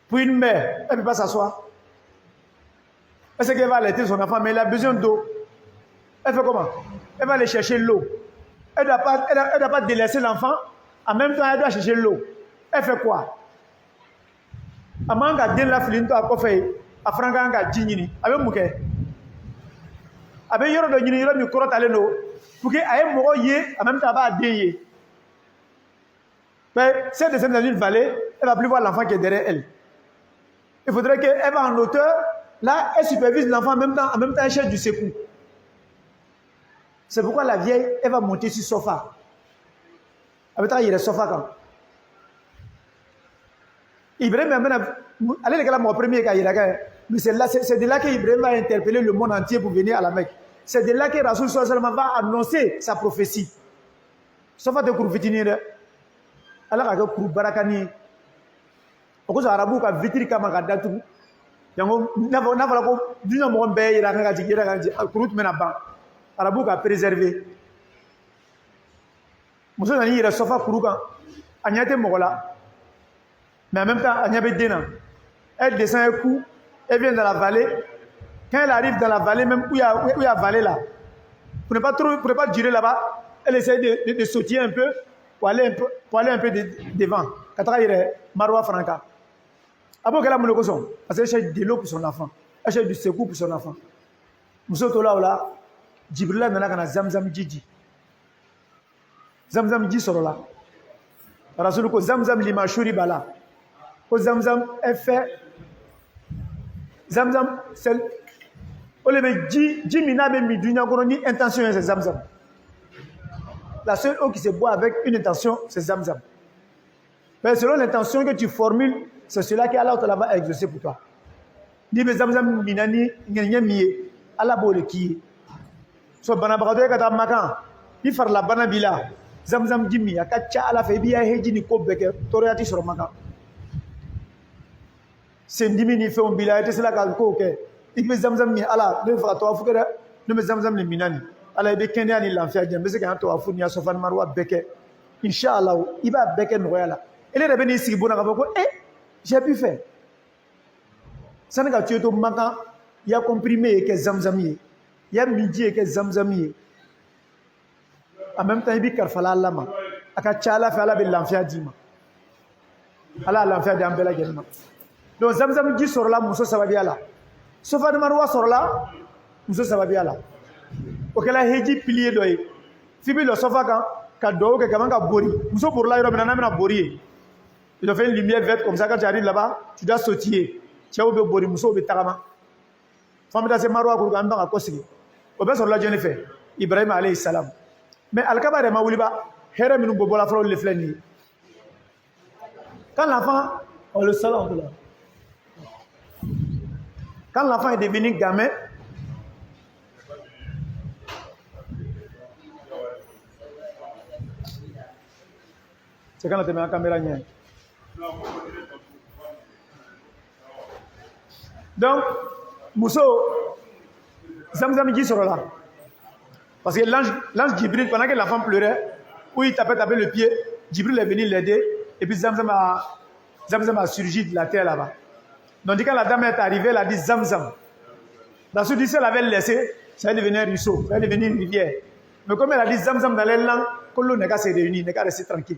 Pour une mère, elle ne peut pas s'asseoir. Elle sait qu'elle va allaiter son enfant, mais elle a besoin d'eau. Elle fait comment? Elle va aller chercher l'eau. Elle ne doit pas délaisser l'enfant. En même temps, elle doit chercher l'eau. Elle fait quoi? Amanga den la filinto a kofé a franga nga jinyini abe muke abe yoro do nyini yoro mi korota le no pour que aye mo yé en même temps ba déyé. Mais si elle descend dans une vallée, elle va plus voir l'enfant qui est derrière elle. Il faudrait qu'elle va en hauteur, là elle supervise l'enfant en même temps elle cherche du secours. C'est pourquoi la vieille elle va monter sur le sofa. Avec il y a le sofa quand Ibrahim allez les gars, mon premier cas, mais c'est de là qu'Ibrahim va interpeller le monde entier pour venir à la Mecque. C'est de là que Rasoul sallallahu va annoncer sa prophétie. Sauf à te couvrir. Alors que couvrir barakani. Au arabu ka vitri kama kadatu. Yango na voilà ko dina mo mbe ira ka ji kurut mena ba. Arabu ka préserver. Muso nani ira sofa kuruka. Anyate mogola. Mais en même temps, elle descend un coup, elle vient dans la vallée. Quand elle arrive dans la vallée, même où il y a vallée là, pour ne pas durer là-bas, elle essaie de sauter un peu pour aller un peu devant. Quand elle est Marwa Franca. Après qu'elle a mon parce qu'elle cherche de l'eau pour son enfant. Elle cherche du secours pour son enfant. Nous sommes là, Djibril a Zamzam Djidji. Zamzam Djidji sort là. Rasoul ko Zamzam lima shuri bala. Zamzam est fait. Zamzam, c'est. On le met 10 mina même midunya ni intention c'est Zamzam. La seule eau qui se boit avec une intention, c'est Zamzam. Mais selon l'intention que tu formules, c'est cela que Allah va exaucer pour toi. Ni Zamzam minani ngenya miye Allah bole ki. So banabado kata makan. Ni far la banabila. Zamzam jimi akacha ala fe biya heji ni ko beke toriati sur makan. C'est dimini fait un bilan et c'est là qu'elle coque. Il me zamzam mi ala ne fera toi fukere ne me zamzam le minani ala be kenya ni l'enfer mais c'est quand toi fu ni asofan marwa beke inshallah il va beke noyala elle est revenue ici bon ko j'ai pu faire ça n'a tu to makan il y a comprimé que zamzami il y a midi que zamzami en même temps il bi karfala lama aka chala fa ala be l'enfer dima ala l'enfer d'ambela gelma. Donc Zamzam dit sur là, Moussa Sababiala. Sofa de Maroua sur là, Moussa Sababiala. Ok, là, Heji pilier d'oeil. Fibi le sofa quand Kado, que Kamanga Bori. Moussa pour là, il y a un Bori. Il a fait une lumière verte comme ça, quand tu arrives là-bas, tu dois sautiller. Tu as oublié Bori, Moussa ou Tarama. Femme de Maroua pour Gamba à Kossi. Au bas sur là, je l'ai fait. Ibrahim alayhi salam. Mais Al-Kaba de Maouliba, Herem nous bobo la fleur le fleni. Quand l'enfant, on le salon de là. Quand l'enfant est devenu gamin, c'est quand on te met en caméra. Donc, Mousso, Zamzam dit sur là. Parce que l'ange Djibril, pendant que l'enfant pleurait, où il tapait le pied, Djibril est venu l'aider, et puis Zamzam a surgi de la terre là-bas. Donc quand la dame est arrivée, elle a dit Zamzam. Dans ce lycée, elle avait laissé, ça est devenu un ruisseau, ça est devenu une rivière. Mais comme elle a dit Zamzam dans les langues, que l'eau n'est qu'à se réunir, n'est qu'à rester tranquille,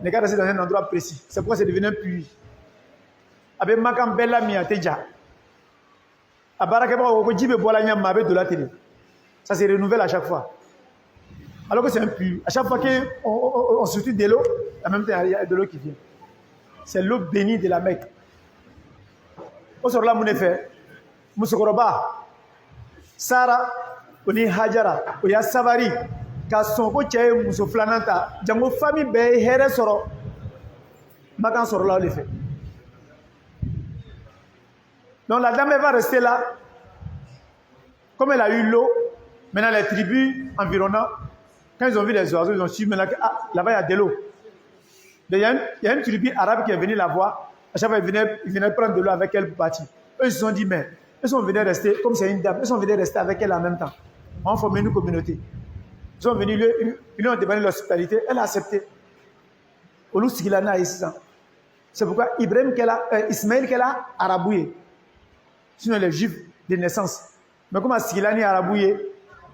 n'est qu'à rester dans un endroit précis. C'est pourquoi c'est devenu un puits. Avec Makam Bella Miateja. À Barakeba, au Djibé Bolanya Mabé de la télé. Ça se renouvelle à chaque fois. Alors que c'est un puits. À chaque fois qu'on sortit de l'eau, en même temps, il y a de l'eau qui vient. C'est l'eau bénie de la Mecque. Au sort là, mon effet, Moussokoroba, Sarah, Oni Hajara, Oya Savari, Kasson, Koche, Moussoflananta, Django famille Bay, Here Soro, Makan Soro là, l'effet. Donc la dame va rester là, comme elle a eu l'eau, maintenant les tribus environnantes, quand ils ont vu les oiseaux, ils ont su maintenant que là-bas il y a de l'eau. Il y a une tribu arabe qui est venue la voir. À chaque fois, ils venaient prendre de l'eau avec elle pour partir. Eux, ils se sont dit, mais ils sont venus rester, comme c'est une dame, ils sont venus rester avec elle en même temps. On formé une communauté. Ils sont venus, ils lui ont demandé l'hospitalité, elle a accepté. Au lieu de ce qu'il en a ici, C'est pourquoi Ismaël qu'elle a arabouillé. Sinon les juifs de naissance. Mais comme Asigilani arabouillé,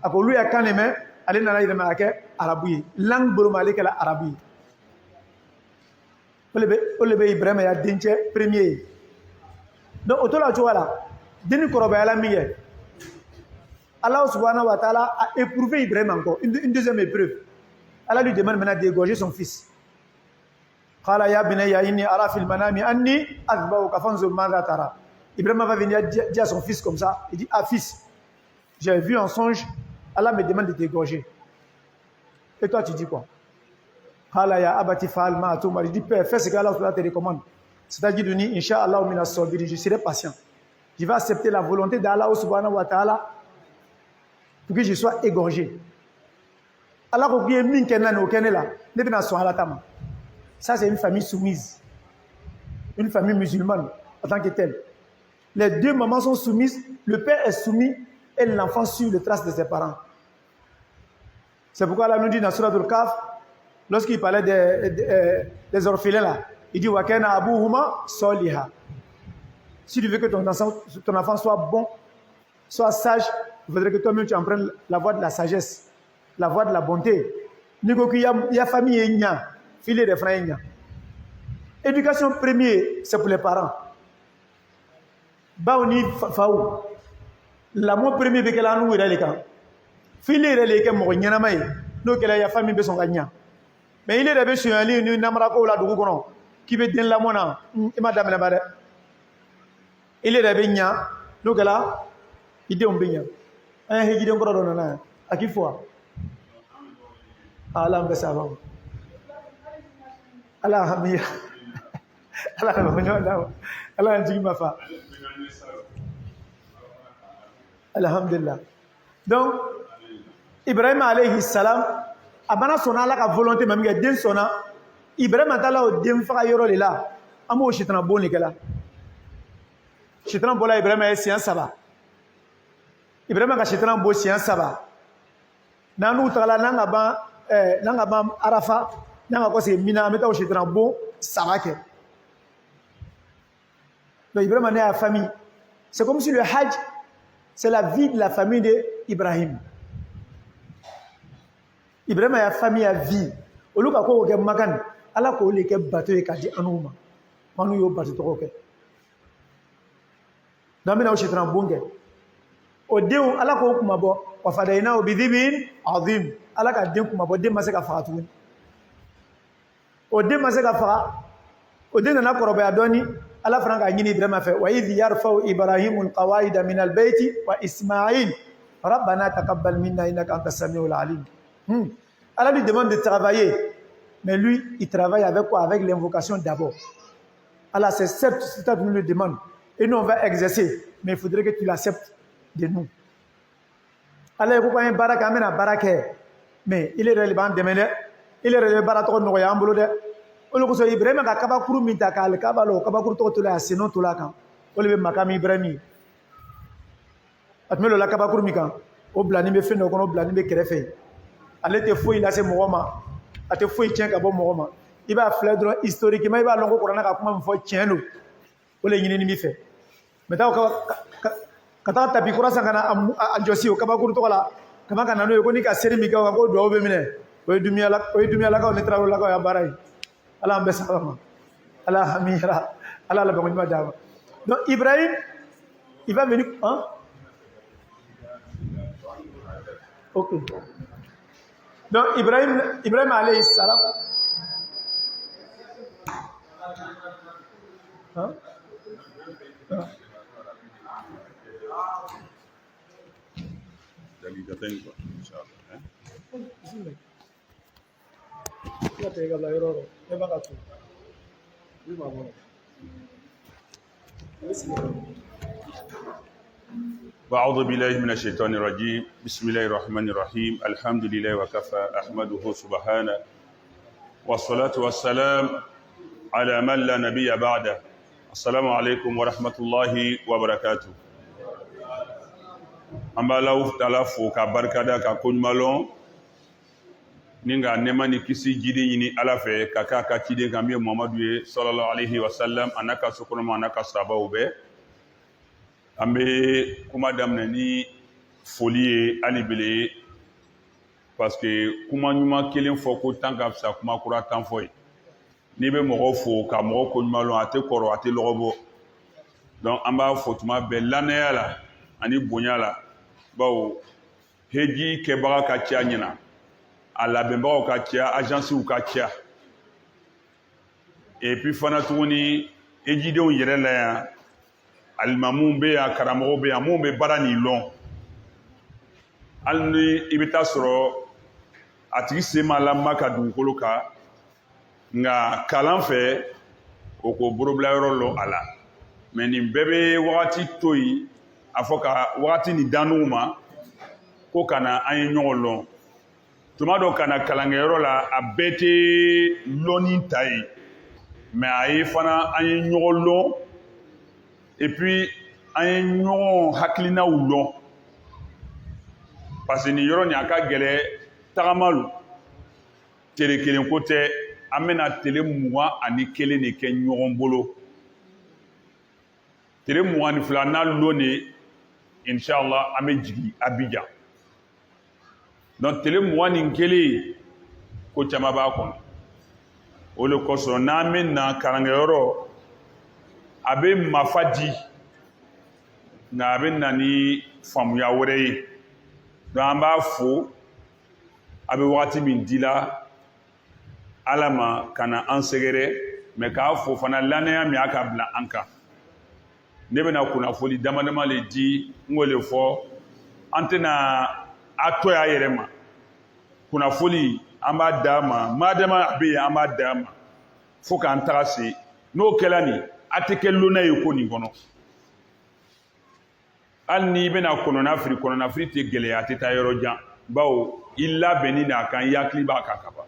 à quoi lui a quand même, allez dans la arabouillé. Langue boromale qu'elle a arabouillé. Olebe Ibrahim a dinche premier. Donc autour de la joie deni korobaya la miye. Allah subhanahu wa ta'ala a éprouvé Ibrahim encore, une deuxième épreuve. Allah lui demande maintenant d'égorger son fils. Qala ya bunayya inni ara fil manami anni adbauka fanzur madha tara. Ibrahim va venir dire à son fils comme ça, il dit ah fils, j'ai vu en songe, Allah me demande de t'égorger. Et toi tu dis quoi? Qala ya abati fa'al ma tumar. Il dit père, fais ce que Allah te recommande. C'est-à-dire de dire inshallah min as-sabirin, je serai patient. Je vais accepter la volonté d'Allah subhanahu wa ta'ala pour que je sois égorgé. Allah ko biye min kenan o kenela, ne bina so halatama. Ça c'est une famille soumise. Une famille musulmane en tant que telle. Les deux mamans sont soumises, le père est soumis et l'enfant suit les traces de ses parents. C'est pourquoi Allah nous dit dans Surah Al-Kahf, lorsqu'il parlait des orphelins là, il dit wa kana abuhuma soliha. Si tu veux que ton enfant soit bon, soit sage, il faudrait que toi-même tu emprennes la voie de la sagesse, la voie de la bonté. Il y a famille, filet de frères. Éducation première, c'est pour les parents. Baouni faou. L'amour premier que l'on nous est là. Filet de l'équipe mourniana maï. Nous que la famille besoin gagner. Mais il est revenu sur un lit, nous n'amarako la dougono. Qui veut dire la mona, et madame la barre. Il est revenu, nous que là, il dit on bien. Un hégide encore dans un à qui fois. Allah me savant. Allah hamia. Allah dit ma fa. Alhamdulillah. Donc, Ibrahim alayhi salam, abana sona la ka volonté même que den sona. Ibrahim atala o den fa yoro le la. Amo shitana boni kala. Shitana bola Ibrahim ay science saba. Ibrahim ka shitana bo science saba. Nanu tala nanga ba Arafa, nanga ko se mina meta o shitana bo saba ke. Donc Ibrahim est à la famille. C'est comme si le Hajj, c'est la vie de la famille d'Ibrahim. Ibrahim est à la famille à vie. Au lieu de magan, Allah ko le ke bateau et kadi anuma. Manu yo bateau to ke. Damina o shitran bonge. O deu Allah ko kuma bo wa fadaina bi dhibin azim. Allah ka den kuma bo de masaka faatu. O de masaka fa. O de na ko roba adoni. Allah franka nyini Ibrahim fa wa idh yarfa'u Ibrahim alqawaida min albayt wa Ismaïl rabbana taqabbal minna innaka antas samiul alim. Allah lui demande de travailler, mais lui il travaille avec quoi? Avec l'invocation d'abord. Allah c'est certes c'est toi qui nous le demande et nous on va exercer, mais il faudrait que tu l'acceptes de nous. Allah ko ko baraka amena baraka, mais il est relevant de mener, il est relevant barato no ya ambulo de. Olu ko so Ibrahim ka kabakuru minta ka al kabalo kabakuru to la seno to la kan olu be makami Ibrahim atmelo la kabakuru mi kan o blani be fe no kono blani be kerefe ale te foi la se mogoma ate foi tien ka bo mogoma iba fle dro historiquement iba longo ko na ka kuma mfo tien lo ole nyini ni mi fe meta ka ta tapi kura sangana anjosi o kabakuru to la kama kana no ko ni ka seri mi ka ko do be mine o dumia la ka o ni trawo la ka ya barai. Allah mbesama. Allah hamira. Allah la bamima dawa. Donc Ibrahim, il va venir. Hein? Ok. Donc Ibrahim alayhi salam. Hein? وأعوذ بالله من الشيطان الرجيم بسم الله الرحمن الرحيم الحمد لله وكفى أحمده سبحانه والصلاة والسلام على من لا نبي بعده السلام عليكم ورحمة الله وبركاته أما لو تلافو كبركة كون مالون ninga nema ni kisi jidi ñini ala fe ka ka ka ciden kan min mamadu ye sallallahu alayhi wa sallam anaka sokonoma anaka sabaw bɛɛ an bɛ kuma daminɛ ni foli ye hali bele parce que kuma ɲuman kelen fɔ ko tan ka fisa kuma kura tan fɔ ye n'i bɛ mɔgɔw fo ka mɔgɔ ko ɲuman lɔn a tɛ kɔrɔ a tɛ lɔgɔbɔ donc an b'a fɔ tuma bɛɛ lannaya la ani bonya la bawo heji kɛbaga ka ca ɲɛna a labɛnbagaw ka ca agences ka ca et puis fana tuguni hejidenw yɛrɛ la yan alimamuw bɛ yan karamɔgɔw bɛ yan mun bɛ baara nin lɔn hali ni i bɛ taa sɔrɔ a tigi sen ma lama ka dugukolo kan nka kalan fɛ o ko borobilayɔrɔ lɔn a la mɛ nin bɛɛ bɛ wagati to yen a fɔ ka wagati nin dannuw ma ko ka na an ye ɲɔgɔn lɔn tuma dɔ ka na kalankɛyɔrɔ la a bɛɛ tɛ lɔnni ta ye mɛ a ye fana an ye ɲɔgɔn lɔn et puis an ye ɲɔgɔn hakilinaw lɔn parce que nin yɔrɔ nin a ka gɛlɛ tagama lo tele kelen ko tɛ an bɛna tele 21 de kɛ ɲɔgɔn bolo tele 22 n'a lon de inshallah an bɛ jigin Abidjan donc tele 21 ko caman b'a kɔnɔ o de kosɔn n'an bɛ na kalankɛyɔrɔ a bɛ mafa di nka a bɛ na ni faamuya wɛrɛ ye donc an b'a fo a bɛ wagati min di la ala ma ka na an sɛgɛrɛ mɛ k'a fo fana lannaya min y'a ka bila an kan ne bɛna kunnafoni dama dama le di n k'o le fɔ an tɛna a to y'a yɛrɛ ma kunnafoni an b'a d'a ma madama a bɛ yen an b'a d'a ma fo k'an taga se n'o kɛla nin a tɛ kɛ lonna ye ko nin kɔnɔ hali n'i bɛna kɔnɔnafiri kɔnɔnafiri tɛ gɛlɛya a tɛ taa yɔrɔ jan bawo i labɛnni n'a kan i hakili b'a kan ka ban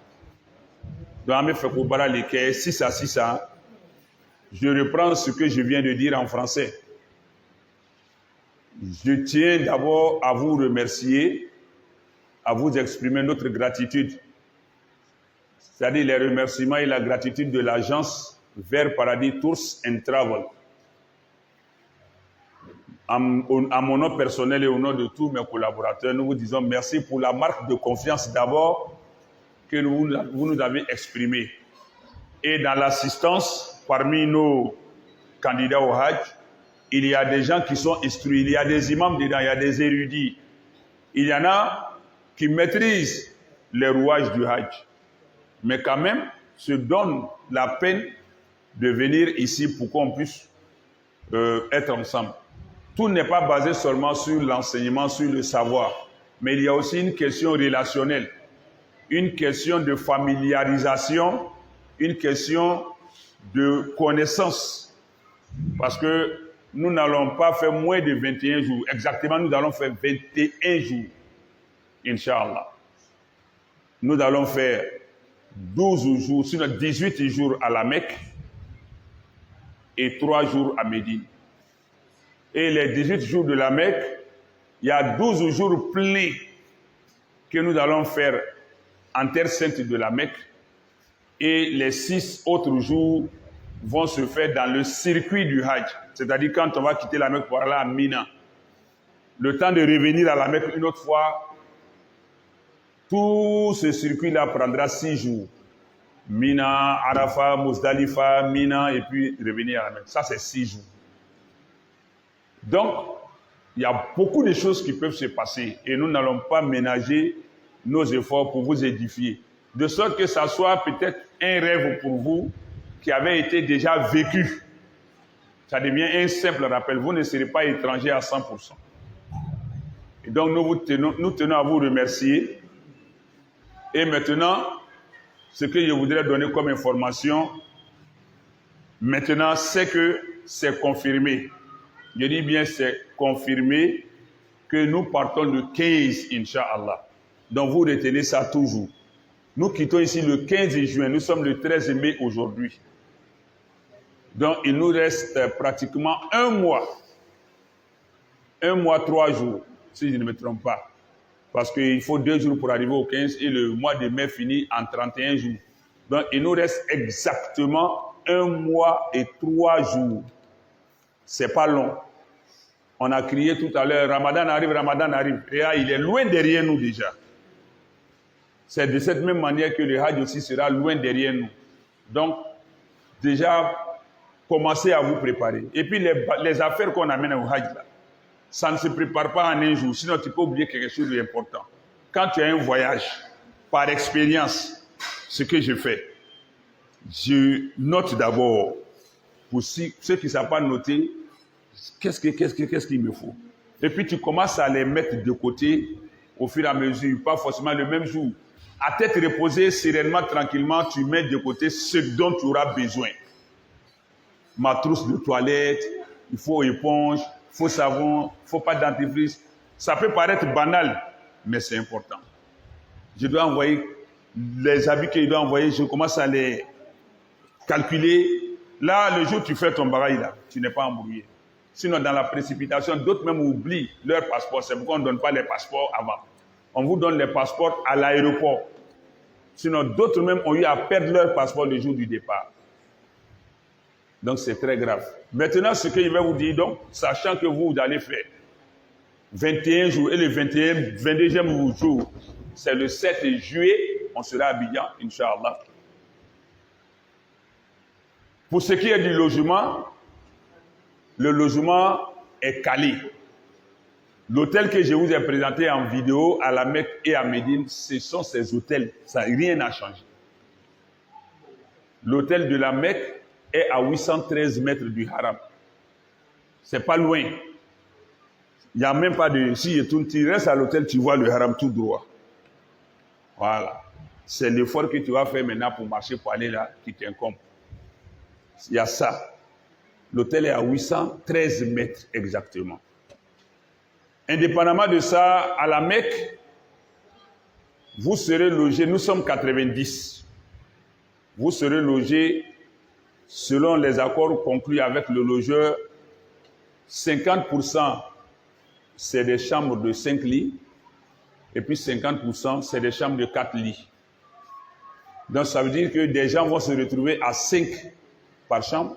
donc an bɛ fɛ ko baara le kɛ sisan je reprends ce que je viens de dire en français je tiens d'abord à vous remercier à vous exprimer notre gratitude c'est-à-dire les remerciements et la gratitude de l'agence Vert Paradis Tours and Travel. À mon nom personnel et au nom de tous mes collaborateurs, nous vous disons merci pour la marque de confiance d'abord que vous nous avez exprimée. Et dans l'assistance, parmi nos candidats au Hajj, il y a des gens qui sont instruits, il y a des imams dedans, il y a des érudits. Il y en a qui maîtrisent les rouages du Hajj, mais quand même se donnent la peine de venir ici pour qu'on puisse être ensemble. Tout n'est pas basé seulement sur l'enseignement, sur le savoir, mais il y a aussi une question relationnelle, une question de familiarisation, une question de connaissance. Parce que nous n'allons pas faire moins de 21 jours. Exactement, nous allons faire 21 jours, Inch'Allah. Nous allons faire 12 jours, sinon 18 jours à la Mecque et 3 jours à Médine. Et les 18 jours de la Mecque, il y a 12 jours pleins que nous allons faire en terre sainte de la Mecque. Et les 6 autres jours vont se faire dans le circuit du Hajj. C'est-à-dire quand on va quitter la Mecque pour aller à Mina. Le temps de revenir à la Mecque une autre fois, tout ce circuit-là prendra 6 jours. Mina, Arafat, Muzdalifa, Mina, et puis revenir à la Mecque. Ça, c'est 6 jours. Donc, il y a beaucoup de choses qui peuvent se passer et nous n'allons pas ménager nos efforts pour vous édifier. De sorte que ça soit peut-être un rêve pour vous qui avait été déjà vécu. Ça devient un simple rappel. Vous ne serez pas étranger à 100%. Et donc, nous tenons à vous remercier. Et maintenant, ce que je voudrais donner comme information, maintenant, c'est que c'est confirmé. Je dis bien, c'est confirmé que nous partons le 15, Inch'Allah. Donc, vous retenez ça toujours. Nous quittons ici le 15 juin. Nous sommes le 13 mai aujourd'hui. Donc, il nous reste pratiquement un mois. 1 mois, 3 jours, si je ne me trompe pas. Parce qu'il faut 2 jours pour arriver au 15 et le mois de mai finit en 31 jours. Donc, il nous reste exactement 1 mois et 3 jours. C'est pas long. On a crié tout à l'heure, Ramadan arrive, Ramadan arrive. Et là, il est loin derrière nous déjà. C'est de cette même manière que le Hajj aussi sera loin derrière nous. Donc, déjà, commencez à vous préparer. Et puis, les affaires qu'on amène au Hajj, là, ça ne se prépare pas en un jour, sinon tu peux oublier quelque chose d'important. Quand tu as un voyage, par expérience, ce que je fais, je note d'abord, pour ceux qui ne savent pas noter, qu'est-ce qu'il me faut. Et puis tu commences à les mettre de côté au fur et à mesure, pas forcément le même jour. À tête reposée, sereinement, tranquillement, tu mets de côté ce dont tu auras besoin. Ma trousse de toilette, il faut éponge, il faut savon, il ne faut pas de dentifrice. Ça peut paraître banal, mais c'est important. Je dois envoyer les habits que je dois envoyer, je commence à les calculer. Là, le jour où tu fais ton bagage, là, tu n'es pas embrouillé. Sinon, dans la précipitation, d'autres même oublient leur passeport. C'est pourquoi on ne donne pas les passeports avant. On vous donne les passeports à l'aéroport. Sinon, d'autres même ont eu à perdre leur passeport le jour du départ. Donc, c'est très grave. Maintenant, ce que je vais vous dire, donc, sachant que vous allez faire 21 jours et le 22e jour, c'est le 7 juillet, on sera à Abidjan, Inch'Allah. Pour ce qui est du logement, le logement est calé. L'hôtel que je vous ai présenté en vidéo à la Mecque et à Médine, ce sont ces hôtels. Ça, rien n'a changé. L'hôtel de la Mecque est à 813 mètres du haram. C'est pas loin. Il n'y a même pas de... Si tu restes à l'hôtel, tu vois le haram tout droit. Voilà. C'est l'effort que tu vas faire maintenant pour marcher, pour aller là, qui t'incombe. Il y a ça. L'hôtel est à 813 mètres exactement. Indépendamment de ça, à la Mecque, vous serez logé, nous sommes 90. Vous serez logé selon les accords conclus avec le logeur. 50% c'est des chambres de 5 lits et puis 50% c'est des chambres de 4 lits. Donc ça veut dire que des gens vont se retrouver à 5 par chambre,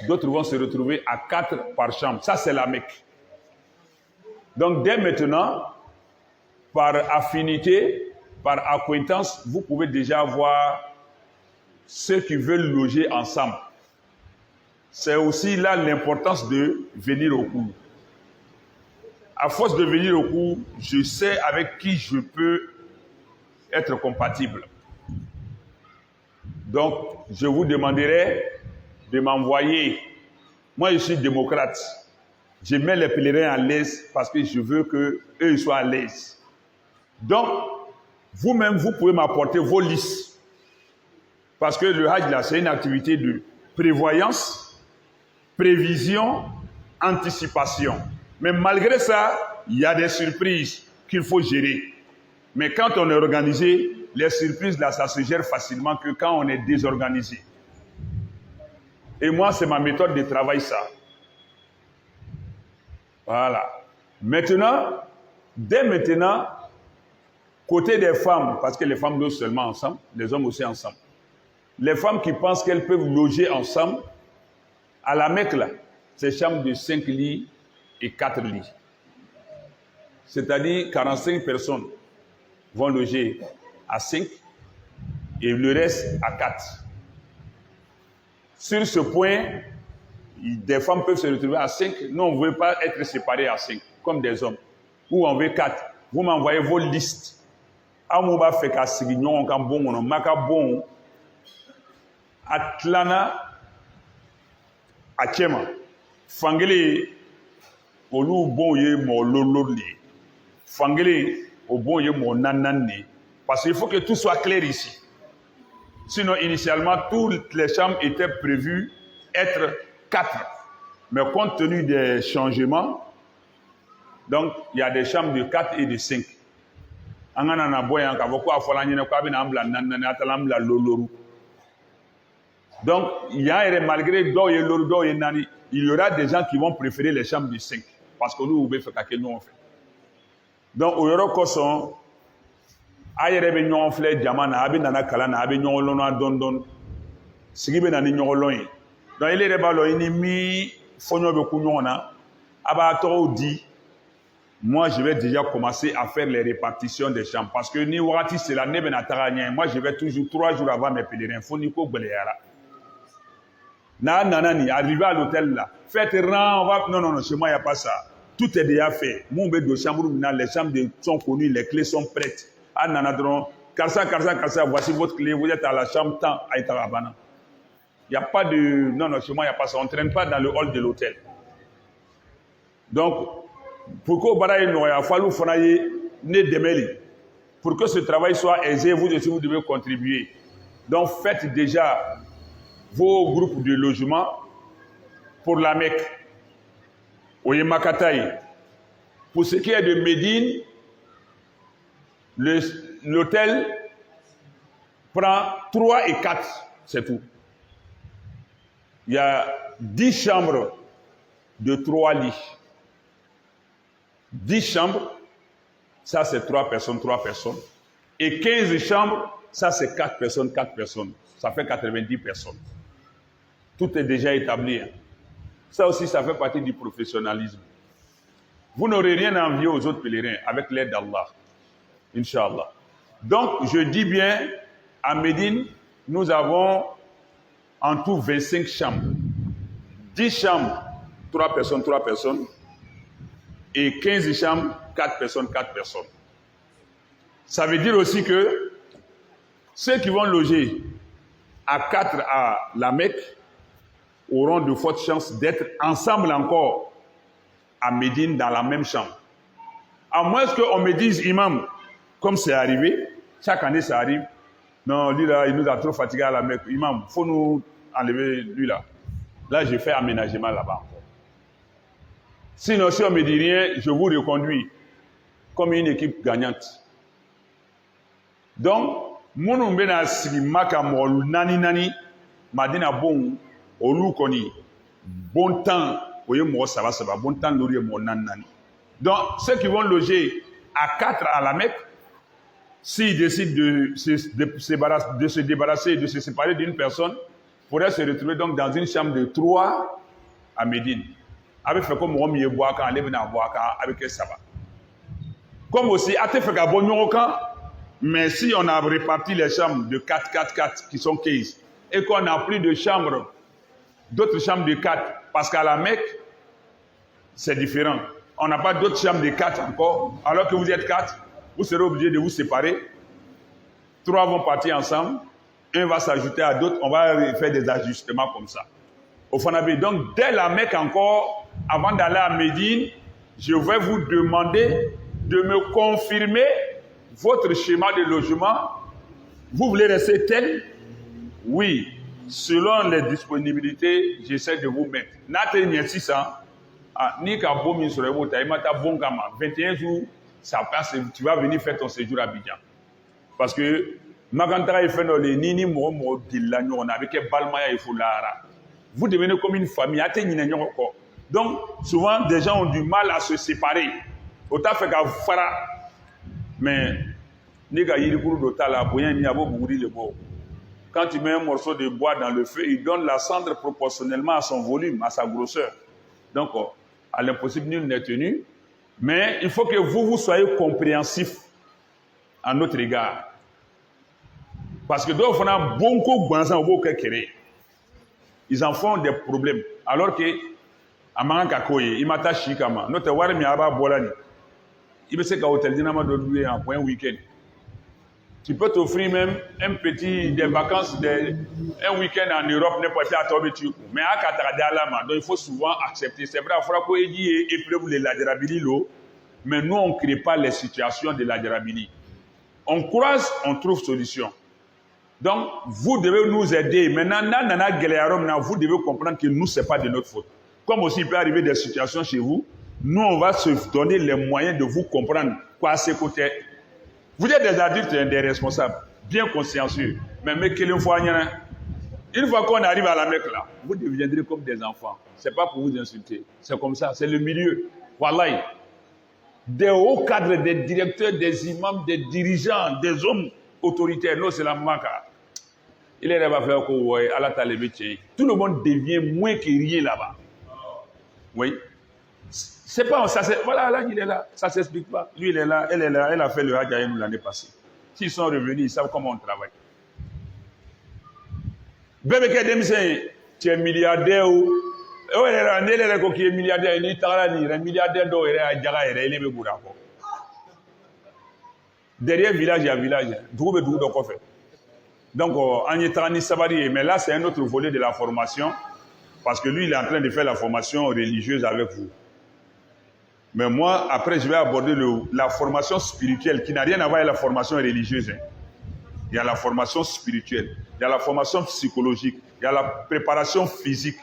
d'autres vont se retrouver à 4 par chambre. Ça c'est la Mecque. Donc dès maintenant, par affinité, par acquaintance, vous pouvez déjà voir ceux qui veulent loger ensemble. C'est aussi là l'importance de venir au cours. À force de venir au cours, je sais avec qui je peux être compatible. Donc, je vous demanderai de m'envoyer. Moi, je suis démocrate. Je mets les pèlerins à l'aise parce que je veux qu'eux soient à l'aise. Donc, vous-même, vous pouvez m'apporter vos listes. Parce que le Hajj, là, c'est une activité de prévoyance, prévision, anticipation. Mais malgré ça, il y a des surprises qu'il faut gérer. Mais quand on est organisé, les surprises, là, ça se gère facilement que quand on est désorganisé. Et moi, c'est ma méthode de travail, ça. Voilà. Maintenant, dès maintenant, côté des femmes, parce que les femmes logent seulement ensemble, les hommes aussi ensemble. Les femmes qui pensent qu'elles peuvent loger ensemble, à la Mecque, là, c'est chambre de 5 lits et 4 lits. C'est-à-dire 45 personnes vont loger à 5 et le reste à 4. Sur ce point, des femmes peuvent se retrouver à 5. Nous, on ne veut pas être séparés à 5, comme des hommes. Ou on veut 4. Vous m'envoyez vos listes. Amouba fait qu'à Sigignon, on a bon, on a maka bon. Atlana, Achema. Fangele, olu bon ye mo lololi. Fangele, au bon ye mo nanani. Parce qu'il faut que tout soit clair ici. Sinon, initialement, toutes les chambres étaient prévues être 4. Mais compte tenu des changements, donc il y a des chambres de 4 et de 5. Donc, il y a malgré il y aura des gens qui vont préférer les chambres de 5. Parce que nous, on fait. Donc o yɔrɔ kosɔn a yɛrɛ bɛ ɲɔgɔn filɛ jama na a bɛ nana kalan na a bɛ ɲɔgɔn lɔnna dɔɔni sigi bɛ na ni ɲɔgɔn lɔn ye donc ele yɛrɛ b'a lɔn i ni min fɔɲɔ bɛ ku ɲɔgɔn na a b'a tɔgɔw di. Moi, je vais déjà commencer à faire les répartitions des chambres. Parce que ni wagati c'est la ne bena taga ɲɛ. Moi, je vais toujours 3 jours avant mes pèlerins. Fo ni ko gwɛlɛyara. Na nana ni arrivé à l'hôtel là. Faites rang, on va... Non, chez moi, il n'y a pas ça. Tout est déjà fait. Mon bébé de chambre, les chambres sont connues, les clés sont prêtes. Ah, nana dron, karsa, voici votre clé, vous êtes à la chambre, tant, à Itarabana. Il n'y a pas de... Non, chez moi, il n'y a pas ça. On ne traîne pas dans le hall de l'hôtel. Donc, pour que pour que ce travail soit aisé, vous aussi vous devez contribuer. Donc faites déjà vos groupes de logement pour la Mecque, au Yemakataï. Pour ce qui est de Médine, l'hôtel prend 3 et 4, c'est tout. Il y a 10 chambres de 3 lits. 10 chambres, ça c'est 3 personnes. Et 15 chambres, ça c'est 4 personnes. Ça fait 90 personnes. Tout est déjà établi. Ça aussi, ça fait partie du professionnalisme. Vous n'aurez rien à envier aux autres pèlerins avec l'aide d'Allah. Inch'Allah. Donc, je dis bien, à Médine, nous avons en tout 25 chambres. 10 chambres, 3 personnes. Et 15 chambres, 4 personnes. Ça veut dire aussi que ceux qui vont loger à 4 à la Mecque auront de fortes chances d'être ensemble encore à Médine dans la même chambre. À moins qu'on me dise, imam, comme c'est arrivé, chaque année ça arrive, non, lui là, il nous a trop fatigués à la Mecque. Imam, il faut nous enlever lui là. Là, j'ai fait aménagement là-bas. Sinon, si on ne me dit rien, je vous reconduis comme une équipe gagnante. Donc, mon bena sigi maka molu nani madina bon olu koni bon temps oye mo ça va bon temps lori mo nani. Donc, ceux qui vont loger à 4 à la Mecque, s'ils décident de se débarrasser, de se séparer d'une personne, pourraient se retrouver donc dans une chambre de 3 à Médine. Avec fait comme on y boit quand on est avec ça va. Comme aussi, à te faire bon mais si on a réparti les chambres de 4 qui sont 15 et qu'on n'a plus de chambres, d'autres chambres de 4, parce qu'à la Mecque, c'est différent. On n'a pas d'autres chambres de 4 encore, alors que vous êtes 4, vous serez obligés de vous séparer. 3 vont partir ensemble, 1 va s'ajouter à d'autres, on va faire des ajustements comme ça. Au Fanabé, donc dès la Mecque encore, avant d'aller à Médine, je vais vous demander de me confirmer votre schéma de logement. Vous voulez rester tel? Oui. Selon les disponibilités, j'essaie de vous mettre. N'attendez 600. Ni ka bon min sur le mot, bon gama. 21 jours, ça passe. Tu vas venir faire ton séjour à Abidjan. Parce que Magantara est fait dans les nini mo dilla on avec Balmaya et Foulara. Vous devenez comme une famille. Donc, souvent, des gens ont du mal à se séparer. Autant fait qu'à Fara. Mais, quand tu mets un morceau de bois dans le feu, il donne la cendre proportionnellement à son volume, à sa grosseur. Donc, à l'impossible, nul n'est tenu. Mais il faut que vous soyez compréhensifs à notre égard. Parce que d'autres font beaucoup de ils en font des problèmes. Alors que, à Mankakoye, il m'a chikama. Notre warmi aba bolani. Il me sait qu'à hôtel Dynamo de louer un week-end. Tu peux t'offrir même des vacances, un week-end en Europe, n'importe à tomber tu. Mais à Kataradalama, donc il faut souvent accepter. C'est vrai, il faudra qu'on ait dit épreuve de l'admirabilité, mais nous, on ne crée pas les situations de l'admirabilité. On croise, on trouve solution. Donc, vous devez nous aider. Maintenant, vous devez comprendre que nous, ce n'est pas de notre faute. Comme aussi, il peut arriver des situations chez vous, nous, on va se donner les moyens de vous comprendre quoi à ces côtés. Vous êtes des adultes et des responsables, bien consciencieux. Mais une fois qu'on arrive à la Mecque là, vous deviendrez comme des enfants. Ce n'est pas pour vous insulter. C'est comme ça, c'est le milieu. Wallahi. des hauts cadres, des directeurs, des imams, des dirigeants, des hommes autoritaires. Non, c'est la maca. Il est là-bas faire quoi? Allah t'a levé. Tout le monde devient moins que rien là-bas. Oui. C'est pas ça. Voilà, là, il est là. Ça s'explique pas. Lui, il est là. Elle est là. Elle a fait le Hajj à nous l'année passée. S'ils sont revenus, ils savent comment on travaille. Bébé Kedemse, tu es milliardaire ou. Oh, il est là, qui est milliardaire. Il est milliardaire d'eau. Il est à Djaga. Il est Boura. Derrière village, il y a village. D'où donc fait. Donc, on est en Sabari. Mais là, c'est un autre volet de la formation. Parce que lui, il est en train de faire la formation religieuse avec vous. Mais moi, après, je vais aborder la formation spirituelle qui n'a rien à voir avec la formation religieuse. Hein. Il y a la formation spirituelle, il y a la formation psychologique, il y a la préparation physique.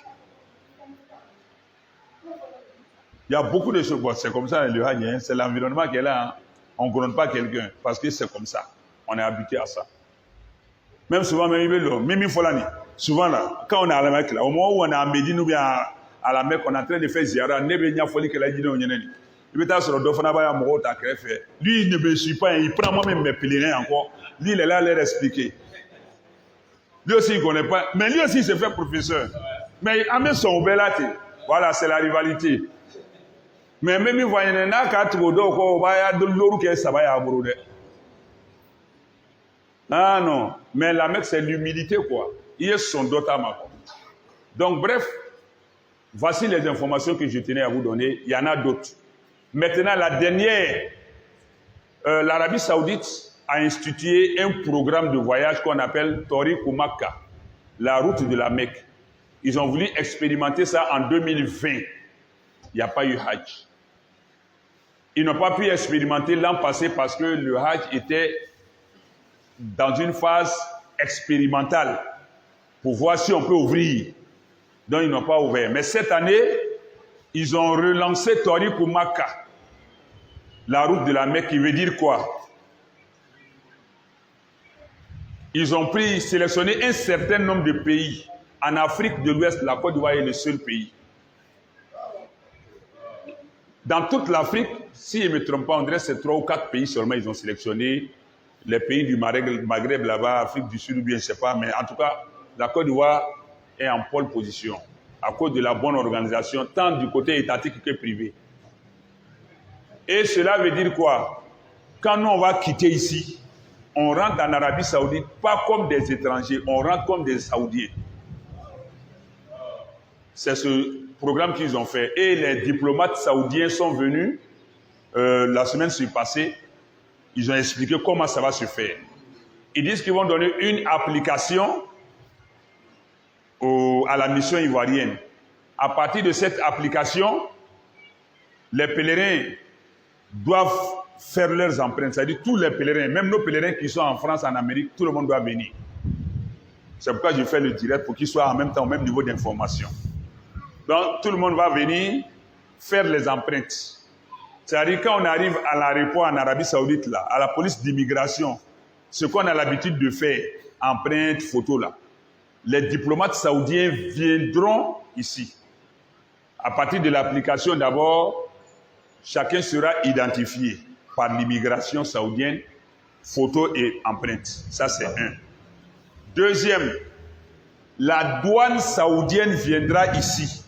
Il y a beaucoup de choses. Bon, c'est comme ça, le Hajj, hein. C'est l'environnement qui est là. Hein. On ne gronde pas quelqu'un parce que c'est comme ça. On est habitué à ça. Même souvent, même Folani, souvent là, quand on est à la Mecque, là, au moment où on est à Médine ou bien à la Mecque, on est en train de faire Ziyara, lui, il ne me suit pas, il prend moi-même mes pèlerins encore. Lui, il est là à leur expliquer. Lui aussi, il ne connaît pas. Mais lui aussi, il s'est fait professeur. Mais il a mis son belate. Voilà, c'est la rivalité. Mais même il voit un cas de l'eau qui est ça va y avoir. Ah non, mais la Mecque, c'est l'humilité, quoi. Il est son dotama. Donc, bref, voici les informations que je tenais à vous donner. Il y en a d'autres. Maintenant, la dernière, l'Arabie Saoudite a institué un programme de voyage qu'on appelle Tariq Makka, la route de la Mecque. Ils ont voulu expérimenter ça en 2020. Il n'y a pas eu Hajj. Ils n'ont pas pu expérimenter l'an passé parce que le Hajj était dans une phase expérimentale pour voir si on peut ouvrir. Donc, ils n'ont pas ouvert. Mais cette année, ils ont relancé Tariq Makka, la route de la Mecque, qui veut dire quoi? Ils ont sélectionné un certain nombre de pays. En Afrique de l'Ouest, la Côte d'Ivoire est le seul pays. Dans toute l'Afrique, si je ne me trompe pas, on dirait que c'est 3 ou 4 pays seulement ils ont sélectionné. Les pays du Maghreb là-bas, Afrique du Sud ou bien je ne sais pas, mais en tout cas, la Côte d'Ivoire est en pole position à cause de la bonne organisation, tant du côté étatique que privé. Et cela veut dire quoi? Quand nous on va quitter ici, on rentre en Arabie Saoudite, pas comme des étrangers, on rentre comme des Saoudiens. C'est ce programme qu'ils ont fait. Et les diplomates saoudiens sont venus la semaine passée. Ils ont expliqué comment ça va se faire. Ils disent qu'ils vont donner une application à la mission ivoirienne. À partir de cette application, les pèlerins doivent faire leurs empreintes. C'est-à-dire tous les pèlerins, même nos pèlerins qui sont en France, en Amérique, tout le monde doit venir. C'est pourquoi je fais le direct pour qu'ils soient en même temps au même niveau d'information. Donc tout le monde va venir faire les empreintes. C'est-à-dire quand on arrive à l'aéroport en Arabie Saoudite, là, à la police d'immigration, ce qu'on a l'habitude de faire, empreintes, photos là, les diplomates saoudiens viendront ici. À partir de l'application d'abord, chacun sera identifié par l'immigration saoudienne, photos et empreintes. Ça c'est un. Deuxième, la douane saoudienne viendra ici.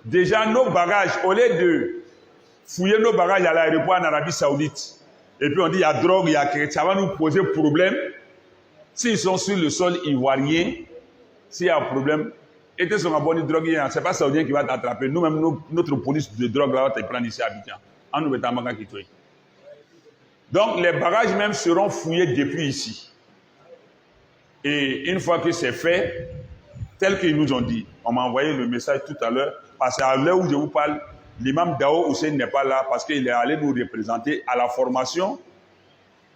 Déjà nos bagages, au lieu de fouiller nos bagages à l'aéroport en Arabie Saoudite, et puis on dit il y a drogue, il y a quelque chose, ça va nous poser problème. S'ils sont sur le sol ivoirien, s'il y a un problème, et que sur ma bonne drogue, ce n'est pas saoudien qui va t'attraper. Nous-mêmes, notre police de drogue là, va te prendre ici à Abidjan. En nous mettant en qui toi. Donc les bagages même seront fouillés depuis ici. Et une fois que c'est fait, tel qu'ils nous ont dit, on m'a envoyé le message tout à l'heure, parce qu'à l'heure où je vous parle, l'imam Dao Hussein n'est pas là parce qu'il est allé nous représenter à la formation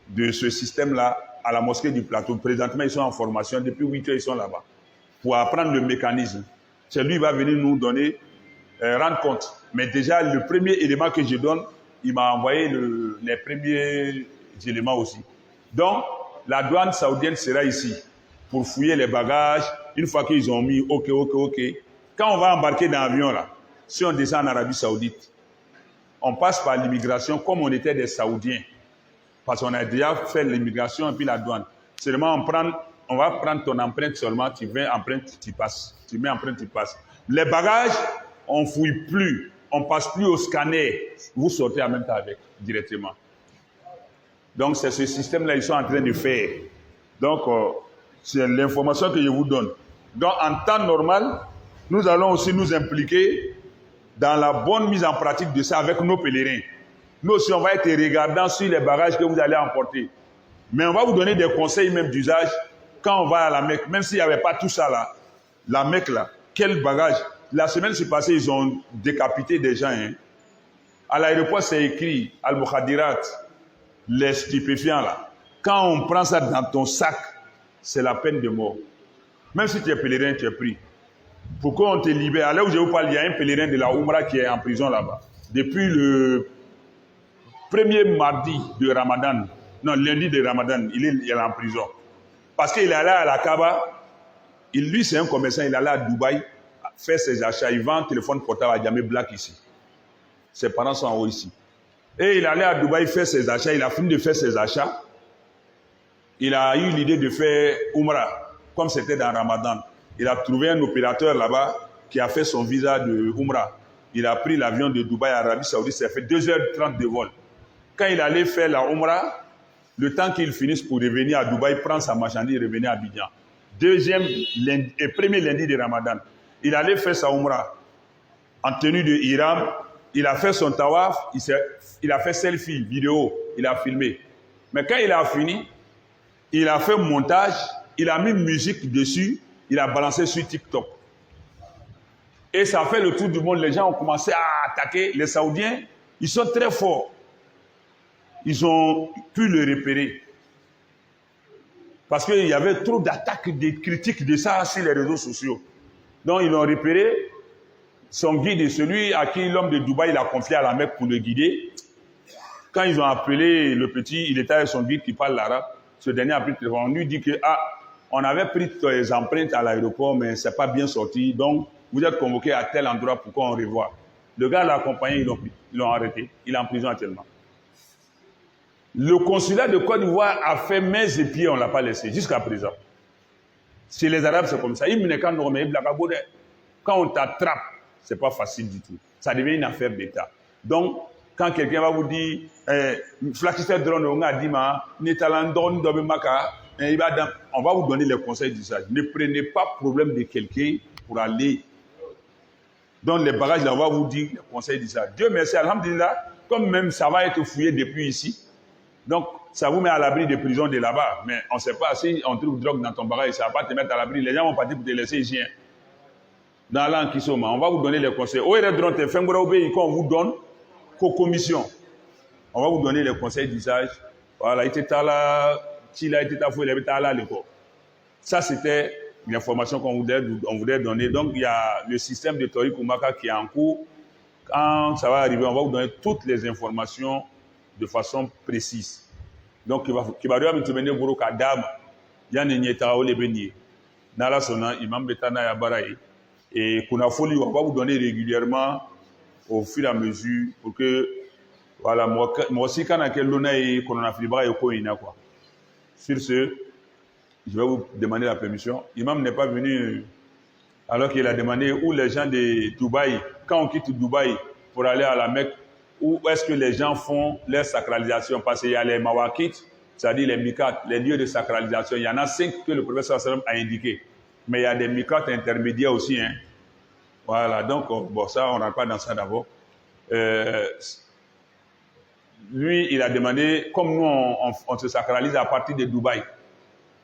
de ce système-là, à la mosquée du plateau. Présentement, ils sont en formation, depuis 8 heures, ils sont là-bas, pour apprendre le mécanisme. C'est lui qui va venir nous donner, rendre compte. Mais déjà, le premier élément que je donne, il m'a envoyé les premiers éléments aussi. Donc, la douane saoudienne sera ici pour fouiller les bagages. Une fois qu'ils ont mis OK. Quand on va embarquer dans l'avion, là, si on descend en Arabie Saoudite, on passe par l'immigration comme on était des Saoudiens. Parce qu'on a déjà fait l'immigration et puis la douane. Seulement, on va prendre ton empreinte seulement, tu mets empreinte, tu passes. Tu mets empreinte, tu passes. Les bagages, on ne fouille plus. On ne passe plus au scanner. Vous sortez en même temps avec, directement. Donc, c'est ce système-là qu'ils sont en train de faire. Donc, c'est l'information que je vous donne. Donc, en temps normal, nous allons aussi nous impliquer dans la bonne mise en pratique de ça avec nos pèlerins. Nous aussi, on va être regardants sur les bagages que vous allez emporter. Mais on va vous donner des conseils même d'usage quand on va à la Mecque. Même s'il n'y avait pas tout ça là, la Mecque là, quel bagage. La semaine passée, ils ont décapité des gens. Hein. À l'aéroport, c'est écrit Al-Mukhadirat, les stupéfiants là. Quand on prend ça dans ton sac, c'est la peine de mort. Même si tu es pèlerin, tu es pris. Pourquoi on te libère? À l'heure où je vous parle, il y a un pèlerin de la Oumra qui est en prison là-bas. Depuis le premier mardi de Ramadan, non, lundi de Ramadan, il est en prison. Parce qu'il est allé à la Kaaba, lui c'est un commerçant, il est allé à Dubaï, faire ses achats, il vend un téléphone portable à Djamé Black ici. Ses parents sont en haut ici. Et il est allé à Dubaï faire ses achats, il a fini de faire ses achats. Il a eu l'idée de faire Umrah, comme c'était dans Ramadan. Il a trouvé un opérateur là-bas qui a fait son visa de Umrah. Il a pris l'avion de Dubaï à Arabie Saoudite, ça fait 2h30 de vol. Quand il allait faire la Umrah, le temps qu'il finisse pour revenir à Dubaï, prendre sa marchandise et revenir à Abidjan. Premier lundi de Ramadan. Il allait faire sa Umrah en tenue de Hiram. Il a fait son tawaf, il a fait selfie, vidéo, il a filmé. Mais quand il a fini, il a fait montage, il a mis musique dessus, il a balancé sur TikTok. Et ça a fait le tour du monde. Les gens ont commencé à attaquer. Les Saoudiens, ils sont très forts. Ils ont pu le repérer. Parce qu'il y avait trop d'attaques, de critiques de ça sur les réseaux sociaux. Donc ils l'ont repéré. Son guide est celui à qui l'homme de Dubaï l'a confié à la Mecque pour le guider. Quand ils ont appelé le petit, il était avec son guide qui parle l'arabe. Ce dernier a pris le téléphone. On lui dit que on avait pris les empreintes à l'aéroport, mais ce n'est pas bien sorti. Donc, vous êtes convoqué à tel endroit pour qu'on revoie. Le gars l'a accompagné, ils l'ont arrêté. Il est en prison actuellement. Le consulat de Côte d'Ivoire a fait mains et pieds, on ne l'a pas laissé, jusqu'à présent. Chez les Arabes, c'est comme ça. Quand on t'attrape, ce n'est pas facile du tout. Ça devient une affaire d'État. Donc, quand quelqu'un va vous dire, on va vous donner les conseils d'usage. Ne prenez pas problème de quelqu'un pour aller. Donc, les bagages, là, on va vous dire les conseils d'usage. Dieu merci, alhamdulillah, comme même ça va être fouillé depuis ici. Donc, ça vous met à l'abri des prisons de là-bas. Mais on ne sait pas si on trouve drogue dans ton bagage, ça ne va pas te mettre à l'abri. Les gens vont partir pour te laisser ici. Hein. Dans l'Ankisoma, on va vous donner les conseils. On vous donne qu'aux commissions. On va vous donner les conseils d'usage. Voilà, ça, c'était l'information qu'on voudrait donner. Donc, il y a le système de Tori Kumaka qui est en cours. Quand ça va arriver, on va vous donner toutes les informations de façon précise. Donc, Kibaruya Mtumene Buruka Dam, Yann Nyeta Olebeni, Nala Sona, Imam Betana Yabaraï. Et Kunafoli, on va vous donner régulièrement au fur et à mesure pour que, voilà, moi aussi, quand on a fait quoi. Sur ce, je vais vous demander la permission. Imam n'est pas venu alors qu'il a demandé où les gens de Dubaï, quand on quitte Dubaï pour aller à la Mecque, où est-ce que les gens font leur sacralisation? Parce qu'il y a les mawakit, c'est-à-dire les mikat, les lieux de sacralisation. Il y en a 5 que le professeur sallam a indiqué. Mais il y a des mikat intermédiaires aussi. Hein. Voilà, donc, bon, ça, on ne rentre pas dans ça d'abord. Lui, il a demandé, comme nous, on se sacralise à partir de Dubaï.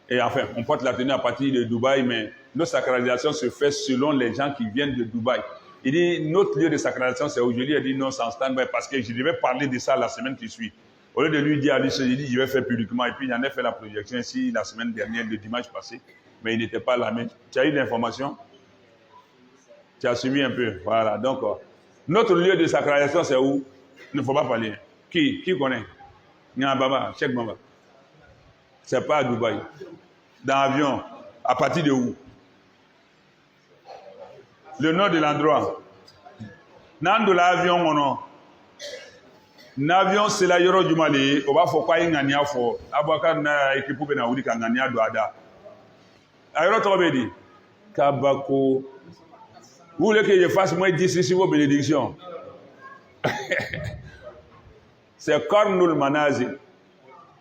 Et enfin, on porte la tenue à partir de Dubaï, mais notre sacralisation se fait selon les gens qui viennent de Dubaï. Il dit, notre lieu de sacralisation, c'est aujourd'hui. Il dit, non, c'est en stand-by, parce que je devais parler de ça la semaine qui suit. Au lieu de lui dire, il dit, je vais faire publiquement. Et puis, il en a fait la projection ici la semaine dernière, le dimanche passé. Mais il n'était pas là. Mais tu as eu l'information? Tu as suivi un peu. Voilà. Donc, notre lieu de sacralisation, c'est où? Il ne faut pas parler. Qui connaît? Nya Baba, Cheikh Baba. C'est pas à Dubaï. Dans l'avion. À partir de où? Le nom de l'endroit. Dans de l'avion, mon nom. N'avion c'est la yoro du Mali, on va faire quoi ingania fo. Abouakar na équipe pour na wuli kangania doada. Ayoro tobedi. Kabako. Vous voulez que je fasse moins 10 ici vos bénédictions? C'est Kornul Manazil.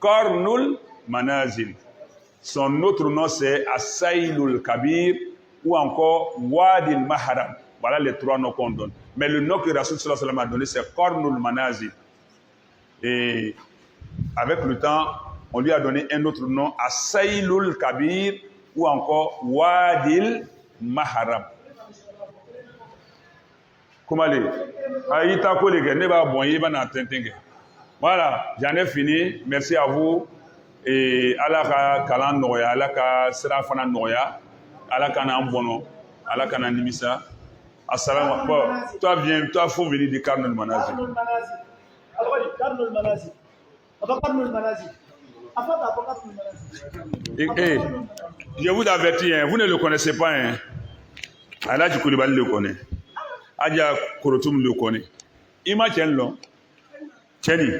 Kornul Manazil. Son autre nom c'est Asailul Kabir ou encore Wadil Maharam. Voilà les trois noms qu'on donne. Mais le nom que Rasoul sallallahu alayhi wa sallam a donné c'est Kornul Manazil. Et avec le temps, on lui a donné un autre nom, Asailul Kabir ou encore Wadil Maharam. Comment aller? Voilà, j'en ai fini. Merci à vous. Et Allah ka kalan noya, Allah ka sira fana noya, Allah ka na bono, Allah ka na nimisa. Assalamu alaikum. Toi viens, toi faut venir de Karnul Manazil. Karnul Manazil. Et je vous avertis, hein, vous ne le connaissez pas. Hein. Aladji Koulibaly le connaît. Adja Korotoum le connaît. Ima Tchenlo. Tcheni.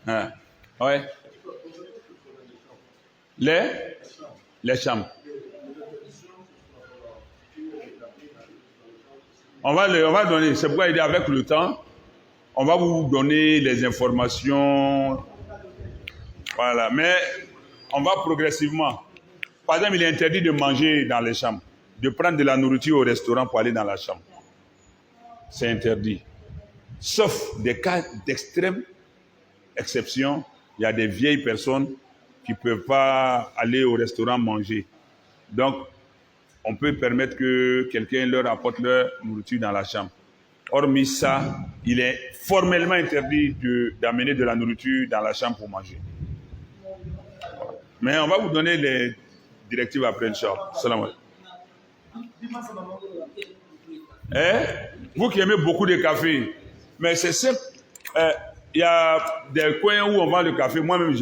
Ah, ouais. Les chambres. On va donner, c'est pourquoi il dit avec le temps, on va vous donner les informations. Voilà, mais on va progressivement. Par exemple, il est interdit de manger dans les chambres, de prendre de la nourriture au restaurant pour aller dans la chambre. C'est interdit. Sauf des cas d'extrême exception, il y a des vieilles personnes qui ne peuvent pas aller au restaurant manger. Donc, on peut permettre que quelqu'un leur apporte leur nourriture dans la chambre. Hormis ça, il est formellement interdit d'amener de la nourriture dans la chambre pour manger. Mais on va vous donner les directives après, Inch'Allah. Salam alaikum. Vous qui aimez beaucoup de café, mais c'est simple. Il y a des coins où on vend le café. Moi-même,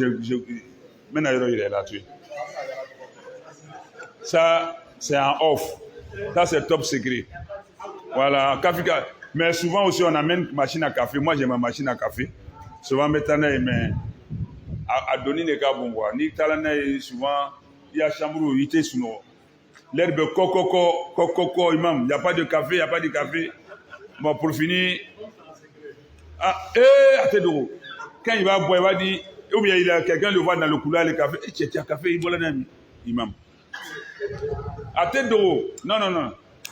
maintenant, il est là-dessus. Ça, c'est en off. Ça, c'est top secret. Voilà, café. Mais souvent aussi, on amène une machine à café. Moi, j'ai ma machine à café. Souvent, maintenant, mais à donner les gars, bon, ni talana, souvent, il y a chambrou, il était sous nous. L'herbe coco, imam. Il n'y a pas de café, il n'y a pas de café. Bon, pour finir. Attends, quand il va boire, il va dire, ou bien quelqu'un le voit dans le couloir, le café, tu as café, il boit là, imam. Attends, non.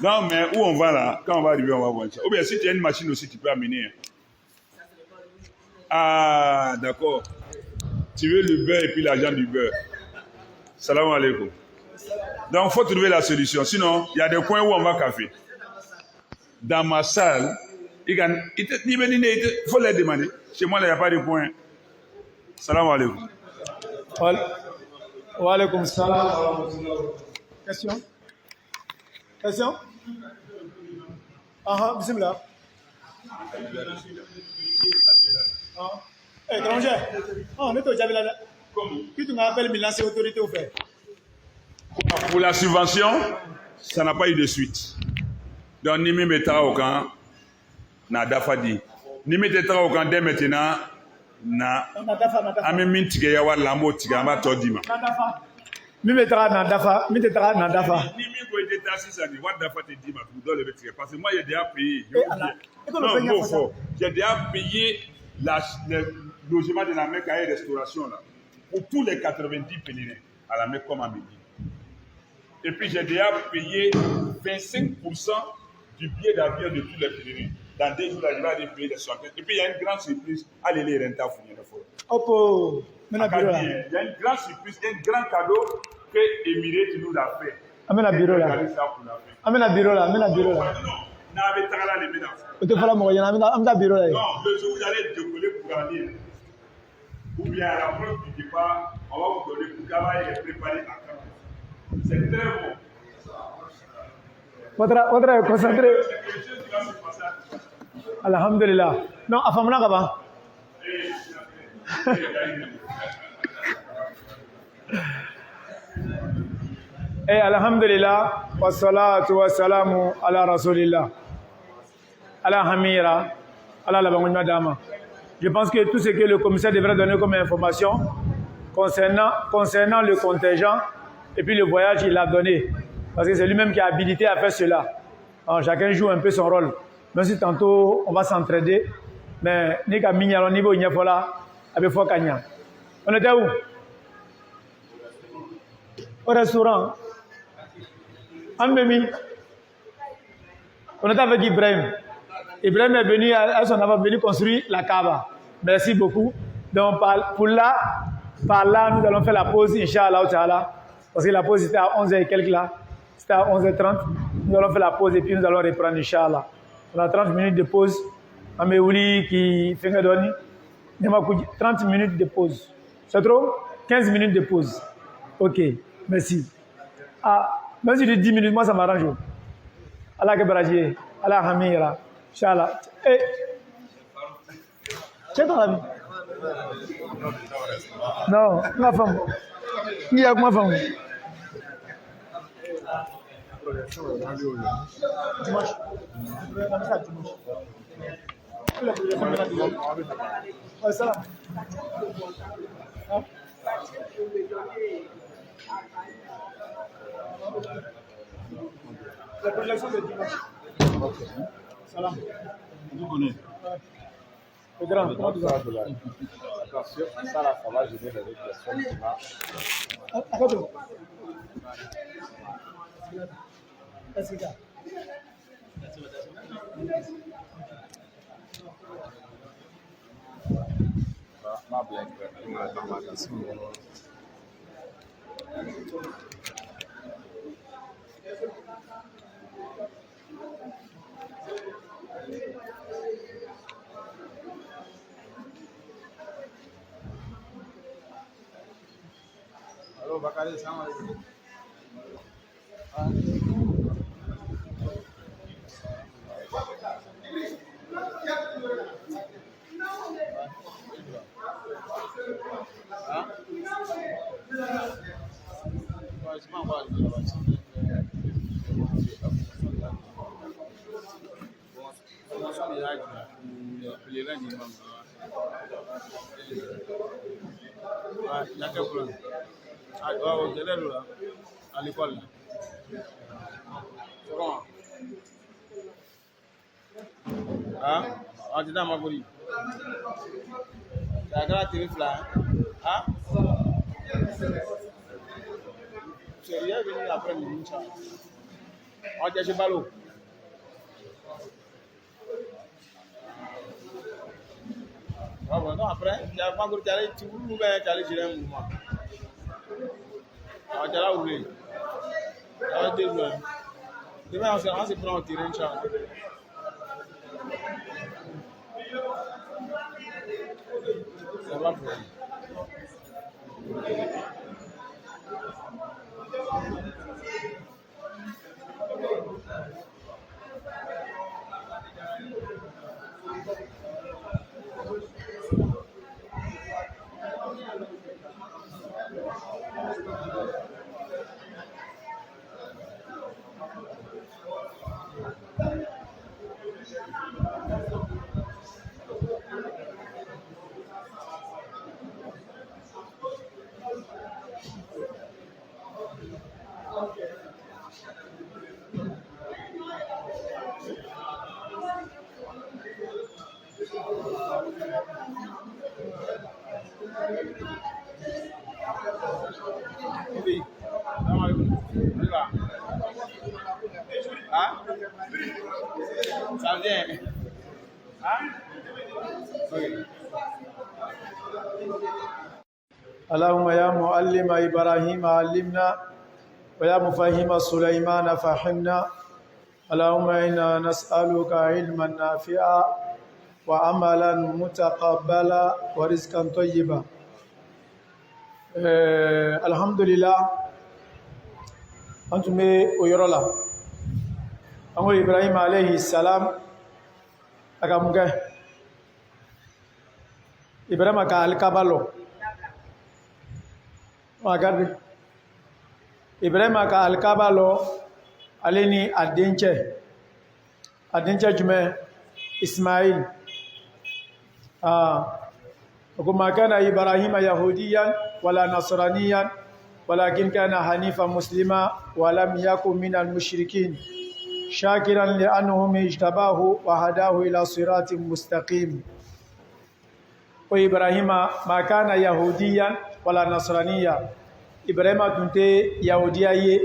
Non, mais où on va là, quand on va arriver, on va voir ça. Ou bien si tu as une machine aussi, tu peux amener. Ah, d'accord. Tu veux le beurre et puis l'argent du beurre. Salam alaikum. Donc, il faut trouver la solution. Sinon, il y a des coins où on va café. Dans ma salle, il faut les demander. Chez moi, il n'y a pas de point. Salam alaikum. Wa alaikum salam. Question? Bismillah. Étranger. On est au Djabila. Qui tu m'appelles Milan, c'est autorité au fait. Pour la subvention, ça n'a pas eu de suite. Donc, ni me mettra au camp, na dafa di. Ni me mettra au camp dès maintenant, na. Ame mintige ya wa lambo tiga ma todima. Mi mettra na dafa. Ni mi go était assis ça dit, wa dafa te dit ma pour donner le ticket. Parce que moi, j'ai déjà payé. Non, j'ai déjà payé le logement de la Mecque et restauration là. Pour tous les 90 pèlerins à la Mecque comme à Médine. Et puis j'ai déjà payé 25% du billet d'avion de tous les pèlerins. Dans 2 jours, là, je vais aller payer les 60. Et puis il y a une grande surprise. Allez les renta fournir le fort. Il y a une grande surprise, un grand cadeau que Émirate nous a fait. Amène à bureau là. Amène à bureau là. Non, le jour où vous allez décoller pour gagner, ou bien à la fin du départ, on va vous donner pour travailler et préparer à camp. C'est très bon. Votre concentré. Alhamdulillah. Non, à Famana Gaba. Alhamdulillah. Wa salatu wa salamu ala rasulillah. ala hamira, ala la bangouma dama. Je pense que tout ce que le commissaire devrait donner comme information concernant le contingent et puis le voyage, il l'a donné. Parce que c'est lui-même qui est habilité à faire cela. Alors, chacun joue un peu son rôle. Même si tantôt, on va s'entraider. Mais, ni qu'à Mignal, au niveau, il n'y a pas là, avec Fort Kanya. On était où? Au restaurant. En Mémi. On était avec Ibrahim. Ibrahim est venu, à son avant, venu construire la Kaaba. Merci beaucoup. Donc, par là, nous allons faire la pause, Inch'Allah Ta'ala. Parce que la pause était à 11h et quelques là. C'était à 11h30. Nous allons faire la pause et puis nous allons reprendre, Inch'Allah. On a 30 minutes de pause. Améouli qui fait 30 minutes de pause. C'est trop? 15 minutes de pause. Ok, merci. Ah, même si je dis 10 minutes, moi ça m'arrange. Allah Kebraji, Allah Hamira, Inch'Allah. Eh, c'est ton ami? Non, ma femme. Il y a ma femme. Dimanche. La prédilection de dimanche. Salam. Vous connaissez. Le grand, comment tu vas? Attention, ça là, ça va, je vais avec personne qui va. Attends. Est-ce que Ma blague, ma question. Allô, Bakary, salam alaikum. Il y a quel problème? Je l'ai là, à l'école. C'est comment? Hein? On dit dans ma bouille. C'est la grande TV là. Hein? C'est rien venu après midi. On dit je ballot. Ah bon, non, après, il y a pas encore de aller, tu veux aller gérer un mouvement. Ah, tu as là oublié. Ah, demain, on se prend au terrain, Inch'Allah. Ça va pour oui. Hein? Ça vient. Hein? Oui. اللهم يا معلم إبراهيم علمنا ويا مفهم سليمان فهمنا اللهم إنا نسألك علما نافعا وعملا متقبلا ورزقا طيبا. الحمد لله أنتم ويرولا أمو إبراهيم عليه السلام أكامك إبراهيم أكالكابالو Regarde. Ibrahim aka alkaba lo aleni adinche jume Ismaïl. وما كان إبراهيم يهوديا ولا نصرانيا ولكن كان حنيفا مسلما ولم يكن من المشركين شاكرا لأنهم اجتباه وهداه إلى صراط مستقيم. وإبراهيم ما كان يهوديا ولا نصرانيا. إبراهيم أتنتي يهوديا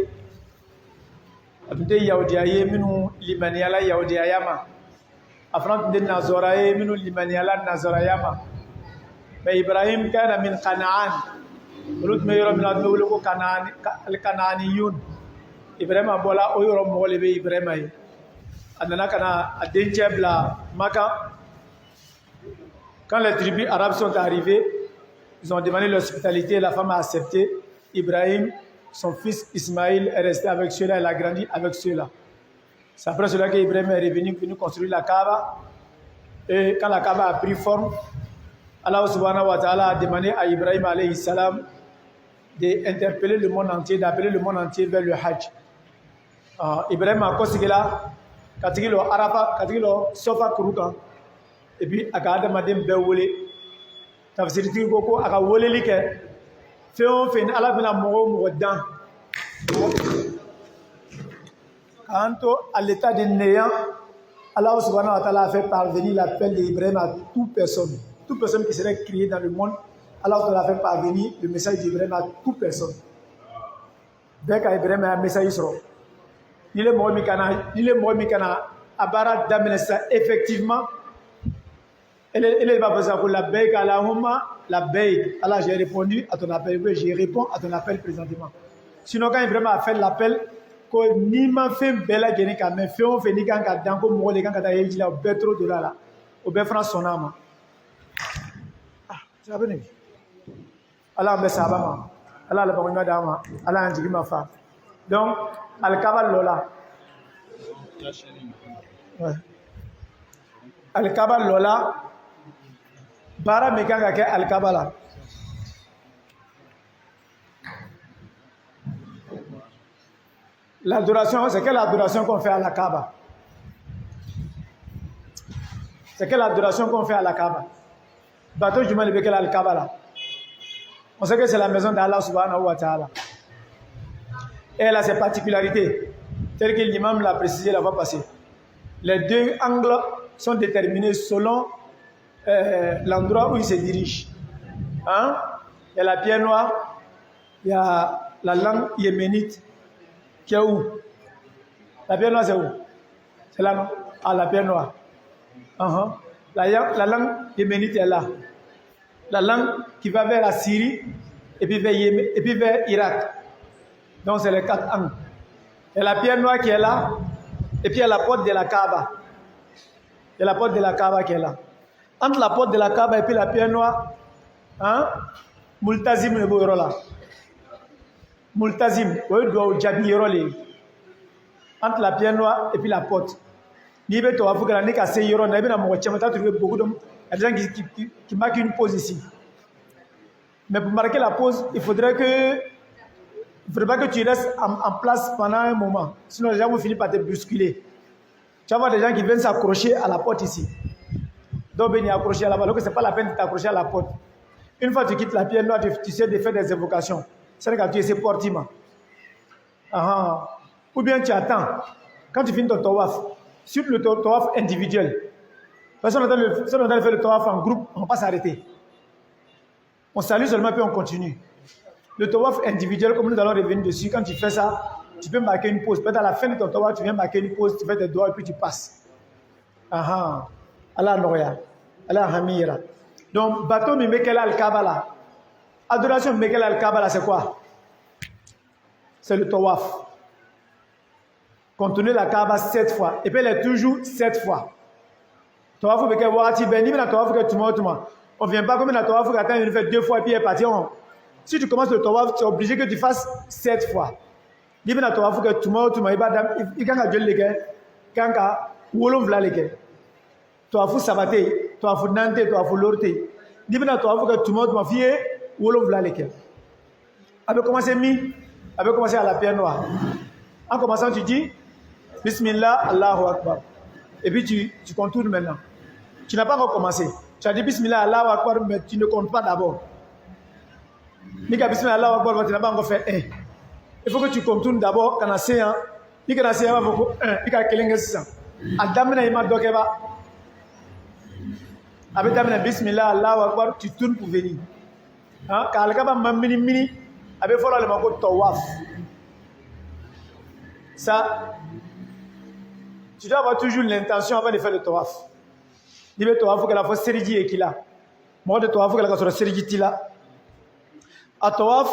منه لمن يلا يهوديا يما أفراد النصارى منه لمن يلا النصارى يما. إبراهيم كان من كنعان ولد ما يرى من أدمه الكنعانيون. إبراهيم أبولا أو يرى مولى إبراهيم أننا كان أدينجا بلا مكة. Quand les tribus arabes sont arrivées, ils ont demandé l'hospitalité, la femme a accepté. Ibrahim, son fils Ismaïl, est resté avec ceux-là, il a grandi avec ceux-là. C'est après cela qu'Ibrahim est venu construire la Kaaba. Et quand la Kaaba a pris forme, Allah subhanahu wa ta'ala a demandé à Ibrahim alayhi salam d'interpeller le monde entier, d'appeler le monde entier vers le Hajj. Ibrahim a consigné là, katigilo Arafa, katigilo Sofa Kuruka. Et puis aka adamaden bɛɛ wele tafsiritigi ko a ka weleli kɛ fɛn o fɛn ni ala bɛna mɔgɔ o mɔgɔ dan k'an to à l'état de néant. Allah subhanahu wa ta'ala a fait parvenir l'appel d'Ibrahim à toute personne qui serait créée dans le monde. Allah a fait parvenir le message d'Ibrahim à toute personne. Bɛɛ ka Ibrahim a message sɔrɔ ni le mɔgɔ min kana a baara daminɛ sisan effectivement. Elle va passer pour la baïk à la Houma, la baïk. Alors j'ai répondu à ton appel. Oui, je réponds à ton appel présentement. Sinon, quand Ibrahim a fait l'appel, que ni ma fait bella geni quand même fait on fait ni quand dans comme moi les quand t'as dit là au bétro de là au béfran son âme. Ah, tu as venu. Allah me sabama. Allah le parmi madame. Allah a dit ma femme. Donc al-Kaaba Lola. Ouais. Al-Kaaba Lola. Bara mekanga ke al-Kaaba. L'adoration, c'est quelle adoration qu'on fait à la Kaaba? C'est quelle adoration qu'on fait à la Kaaba? Bateau du mal bekel al-Kaaba là. On sait que c'est la maison d'Allah subhanahu wa ta'ala. Et elle a ses particularités, telles que l'imam l'a précisé la fois passée. Les deux angles sont déterminés selon l'endroit où il se dirige. Hein? Il y a la pierre noire, il y a la langue yéménite qui est où? La pierre noire c'est où? C'est là non? Ah, la pierre noire. La langue yéménite est là. La langue qui va vers la Syrie et puis vers Irak. Donc c'est les quatre angles. Il y a la pierre noire qui est là et puis il y a la porte de la Kaaba. Il y a la porte de la Kaaba qui est là. Entre la porte de la Kaaba et puis la pierre noire, hein? Multazim le beau là. Multazim, entre la pierre noire et puis la porte. Ni be to afuka la nika se yoro na be na mo chama ta trouver beaucoup de gens qui marquent une pause ici. Mais pour marquer la pause, il faudrait pas que tu restes en place pendant un moment. Sinon les gens vont finir par te bousculer. Tu vas voir des gens qui viennent s'accrocher à la porte ici. Donc venir accrocher à la porte. Donc c'est pas la peine de t'accrocher à la porte. Une fois que tu quittes la pierre noire, tu sais de faire des invocations. C'est quand tu es portima. Ou bien tu attends. Quand tu finis ton tawaf, sur le tawaf individuel, personne n'a fait le tawaf en groupe, on ne va pas s'arrêter. On salue seulement puis on continue. Le tawaf individuel, comme nous allons revenir dessus, quand tu fais ça, tu peux marquer une pause. Peut-être à la fin de ton tawaf, tu viens marquer une pause, tu fais tes doigts et puis tu passes. Allah Noya, Allah Hamira. Donc, bateau Mimekela al-Kaaba là. Adoration Mimekela al-Kaaba là, c'est quoi? C'est le tawaf. Contourner la Kaaba 7 fois. Et puis elle est toujours 7 fois. Tawaf Mimekela Wati Beni, mais la tawaf que tu m'as. On ne vient pas comme la tawaf que tu fais 2 fois et puis elle est partie. Si tu commences le tawaf, tu es obligé que tu fasses 7 fois. Dis bien la tawaf que tu m'as, il y a un les gars, quand wolom vla les gars. Tawaf sabate, tawaf nante, tawaf lorte. Dis bien la tawaf que tu m'as fille, wolom vla les gars. Avec commencé à la pierre noire. En commençant, tu dis Bismillah, Allahu Akbar. Et puis tu contournes maintenant. Tu n'as pas encore commencé. Tu as dit Bismillah, Allahu Akbar, mais tu ne comptes pas d'abord. Nika Bismillah, Allahu Akbar, tu n'as pas encore fait 1. Il faut que tu contournes d'abord, quand tu as 1. Nika na 1, il faut que 1. Nika kelenge 600. Adamina ima dokeba. Avec Damina Bismillah, Allahu Akbar, tu tournes pour venir. Quand le gars m'a mini, avec voilà le mot tawaf. Ça, tu dois avoir toujours l'intention avant de faire le tawaf. Il veut tawaf que la fois serigi et qu'il a. Moi de tawaf que la fois serigi tila. À tawaf,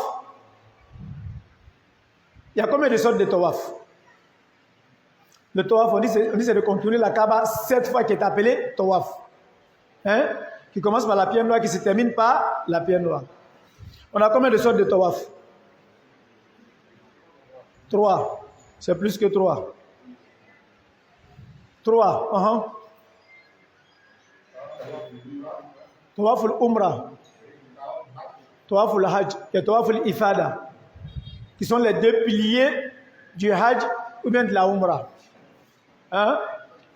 il y a combien de sortes de tawaf? Le tawaf, on dit c'est de contourner la Kaaba 7 fois qui est appelé tawaf. Hein? Qui commence par la pierre noire, qui se termine par la pierre noire. On a combien de sortes de tawaf? 3. C'est plus que 3. 3. Tawaf al-Umrah, Tawaf al-Hajj et Tawaf al-Ifada, qui sont les 2 piliers du Hajj ou bien de la Umrah. Hein?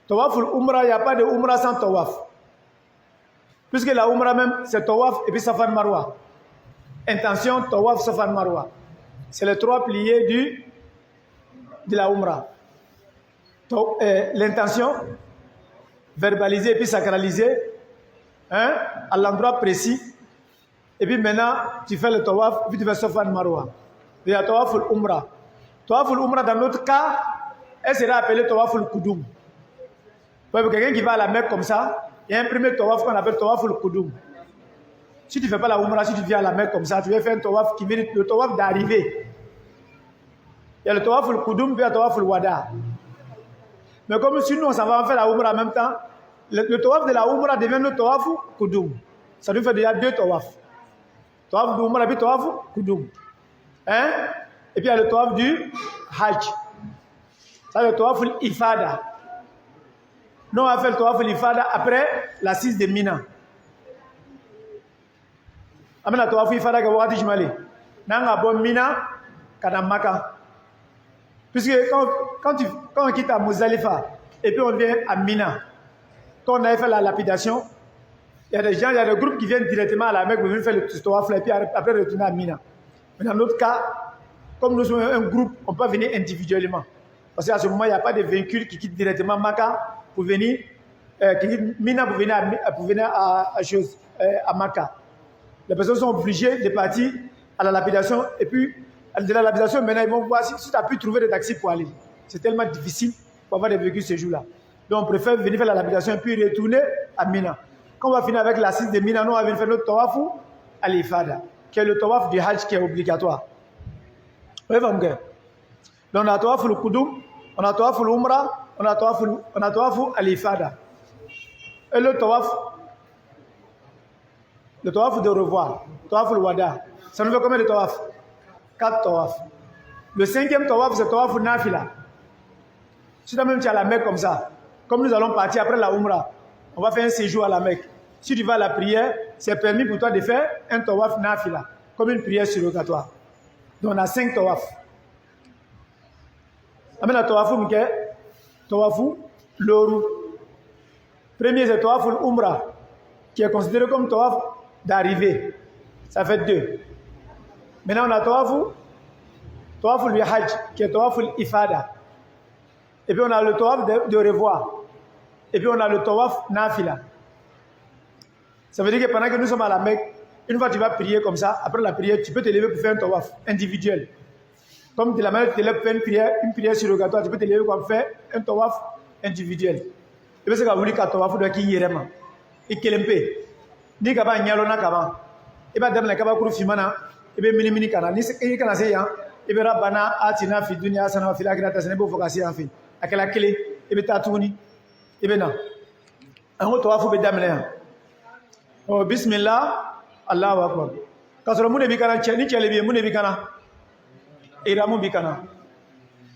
Tawaf al-Umrah, il n'y a pas de Umrah sans Tawaf. Puisque la Umrah même, c'est Tawaf et puis Safa Marwa. Intention, Tawaf, Safa Marwa. C'est les 3 piliers de la Umrah. L'intention, verbalisée et puis sacralisée, hein, à l'endroit précis. Et puis maintenant, tu fais le Tawaf, puis tu fais Safa Marwa. Il y a Tawaf al-Umrah. Tawaf al-Umrah, dans notre cas, elle sera appelée Tawaf al-Qudum. Quelqu'un qui va à la Mecque comme ça, il y a un premier Tawaf qu'on appelle Tawaf al-Qudum. Si tu ne fais pas la Umrah, si tu viens à la Mecque comme ça, tu vas faire un Tawaf qui mérite le Tawaf d'arrivée. Il y a le Tawaf al-Qudum, puis il y a le Tawaf al-Wada. Mais comme si nous, on s'en va faire la Umrah en même temps, le Tawaf de la Umrah devient le Tawaf al-Qudum. Ça nous fait déjà 2 Tawaf. Tawaf de Umrah, puis Tawaf al-Qudum. Hein? Et puis il y a le Tawaf du Hajj. Ça, c'est le Tawaf al-Ifada. Nous, on va faire le Tawaf al-Ifada après la 6 de Mina. Amena Tawaf al-Ifada, que je m'allais. Nanga bon Mina, kana Maka. Puisque quand on quitte à Muzdalifa et puis on vient à Mina, quand on a fait la lapidation, il y a des gens, il y a des groupes qui viennent directement à la Mecque pour venir faire le Tawaf et puis après retourner à Mina. Mais dans notre cas, comme nous sommes un groupe, on peut venir individuellement. Parce qu'à ce moment, il n'y a pas de véhicules qui quittent directement Maka pour venir, qui quittent Mina pour venir à Maka. Les personnes sont obligées de partir à la lapidation et puis de la lapidation, maintenant ils vont voir si tu as pu trouver des taxis pour aller. C'est tellement difficile pour avoir des véhicules ce jour-là. Donc on préfère venir faire la lapidation et puis retourner à Mina. Quand on va finir avec la 6 de Mina, nous on va venir faire notre Tawaf à l'Ifada, qui est le Tawaf du Hajj qui est obligatoire. Oui, donc on a Tawaf al-Qudum, on a Tawaf al-Umrah, on a Tawaf al-Ifada. Et le Tawaf de revoir, Tawaf al-Wada, ça nous fait combien de Tawaf? 4 Tawaf. Le 5e Tawaf, c'est Tawaf al-Nafila. Si toi-même tu es à la Mecque comme ça, comme nous allons partir après la Umrah, on va faire un séjour à la Mecque. Si tu vas à la prière, c'est permis pour toi de faire un Tawaf Nafila, comme une prière surrogatoire. Donc on a 5 Tawaf. Amen la Tawaf Tawafu Loru. Premier c'est Tawaf al-Umrah, qui est considéré comme Tawaf d'arrivée. Ça fait 2. Maintenant on a Tawaf al-Hajj, qui est Tawaf al-Ifada. Et puis on a le Tawaf de revoir. Et puis on a le Tawaf Nafila. Ça veut dire que pendant que nous sommes à la Mecque, une fois que tu vas prier comme ça, après la prière, tu peux te lever pour faire un Tawaf individuel. Comme de la manière que tu te lèves pour faire une prière surrogatoire, tu peux te lever pour faire un Tawaf individuel. Et puis c'est que vous voulez qu'un Tawaf doit qu'il y ait vraiment. Et qu'il y ait ni kaba nyalona kaba. Et bien dans la kaba kuru fimana, et bien mini kana. Ni c'est kana c'est ya. Et bien rabana atina fi dunya sana wa fil akhirati sana bo fokasi afi. Akela clé. Et bien tatouni. Et bien non. Un autre Tawaf be damene. Oh bismillah, Allahu akbar. Kasoro mune bikana ni chele bi mune bikana. Iram bikana.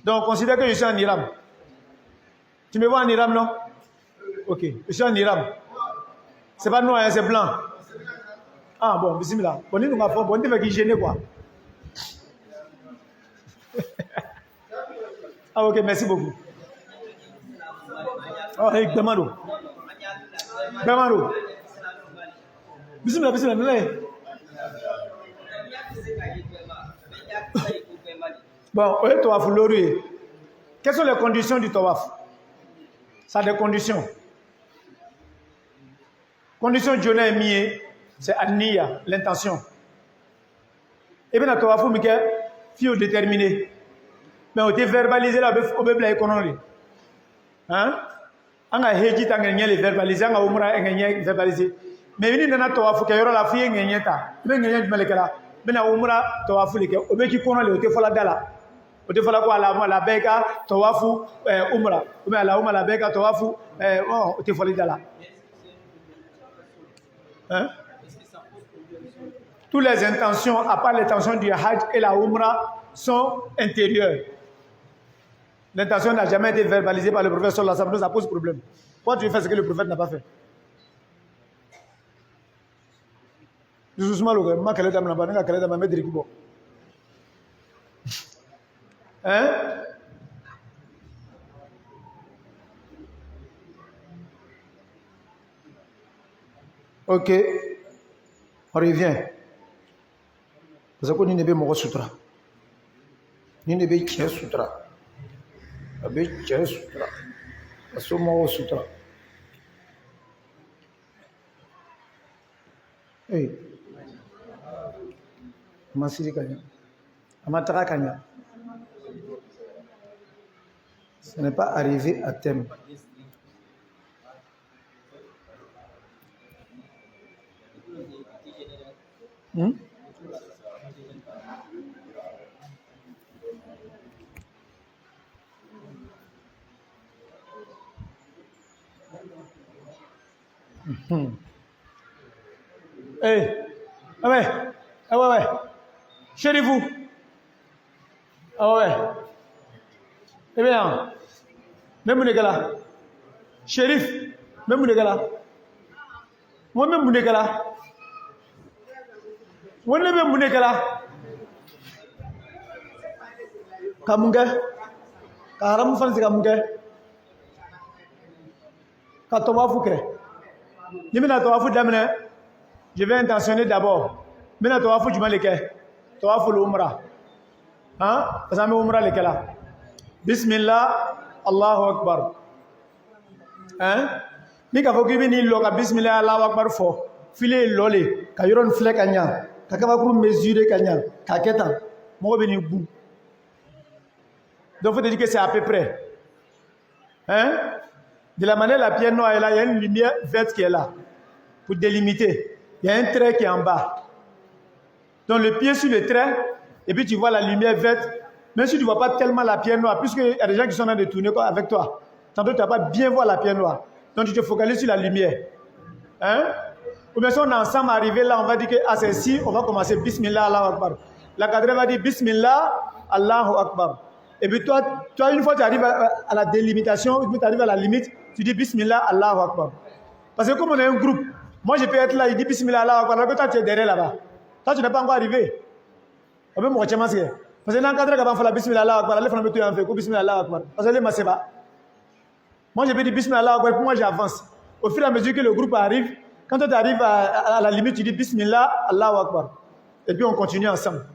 Donc considère que je suis en Iram. Tu me vois en Iram non? OK, je suis en Iram. C'est pas noir, c'est blanc. Ah bon, bismillah. Bon, nous va bon, tu vas gêner quoi. Ah OK, merci beaucoup. Oh, hey, Bemaro. Bemaro. Bismillah, bismillah. Bon, oui, tawaf l'ori. Quelles sont les conditions du tawaf? Ça a des conditions. Condition de Johnny c'est Aniya, l'intention. Et bien, le tawaf, il faut déterminer. Mais on peut verbaliser la économie. Hein? On a héji tanganya les verbaliser, on a umra enganya verbaliser. Mais il y a un tawaf qui est la fille enganya ta. Mais enganya du malekala. Mais na umra tawaf leke. On peut qui connaît le tefola dala. O tefola quoi la beka tawafu umra. Ou bien la umra la beka tawafu o tefola dala. Hein? Toutes les intentions, à part l'intention du Hajj et la Umrah, sont intérieures. L'intention n'a jamais été verbalisée par le prophète sallallahu alayhi wa sallam, ça pose problème. Pourquoi tu fais ce que le prophète n'a pas fait? Hein? Ok, on revient. Parce que nous ne sommes pas sutra. Nous ne sommes pas sutra. Nous ne sommes pas sutra. Hey, Masiri Kanya. Amatara Kanya. Ce n'est pas arrivé à thème. Ouais. Chez vous. Ah ouais. Eh bien, même les gars Shérif, même les gars moi-même les gars moi-même les gars Kamunga, Karam Fancy Kamunga, Katoma Fouke. Je vais intentionner d'abord. Maintenant, tu vas foutre du mal, tu vas foutre l'umrah. Hein? Parce que l'umrah, c'est là. Bismillah, Allahu Akbar. Hein? Ni ka foki ni loka Bismillah, Allahu Akbar fo. Filer lolé, ka yoron flek anya, ka kaba pour mesurer kanya, ka keta, mo beni bou. Donc faut te dire que c'est à peu près. Hein? De la manière la pierre noire est là, il y a une lumière verte qui est là pour délimiter. Il y a un trait qui est en bas. Donc le pied sur le trait, et puis tu vois la lumière verte. Même si tu ne vois pas tellement la pierre noire, puisqu'il y a des gens qui sont en train de tourner avec toi. Tantôt tu ne vas pas bien voir la pierre noire. Donc tu te focalises sur la lumière. Hein? Ou bien si on est ensemble arrivé là, on va dire que à ceci, on va commencer Bismillah, Allahu Akbar. La quatrième va dire Bismillah, Allahu Akbar. Et puis toi une fois que tu arrives à la délimitation, une fois que tu arrives à la limite, tu dis Bismillah, Allahu Akbar. Parce que comme on est un groupe, moi je peux être là, il dit Bismillah, Allahu Akbar, alors que toi tu es derrière là-bas. Toi tu n'es pas encore arrivé. Parce que dans le cadre de la Bismillah, Allahu Akbar, les femmes me tuent Bismillah, Allahu Akbar. Parce que les masseba. Moi je peux dire Bismillah, Allahu Akbar, pour moi j'avance. Au fur et à mesure que le groupe arrive, quand tu arrives à la limite, tu dis Bismillah, Allahu Akbar. Et puis on continue ensemble.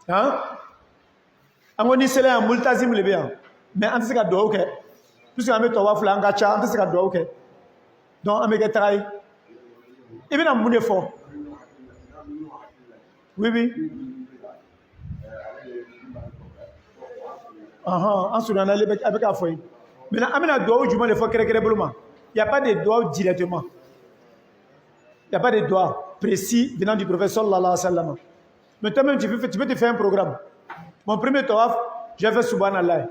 Hein? Angoni sele en multazim le bien. Mais en tout cas doit OK. Puisque on met tawaf là en gacha, en tout cas doit OK. Donc on met que travail. Et bien on monte fort. Oui. En Soudan avec un foyer. Maintenant on a doigt du moins le faut créer boulement. Il n'y a pas de doigt directement. Il n'y a pas de doigt précis venant du prophète sallallahu alayhi wa sallam. Mais toi-même tu peux te faire un programme. Mon premier tawaf, j'ai fait subhanallah.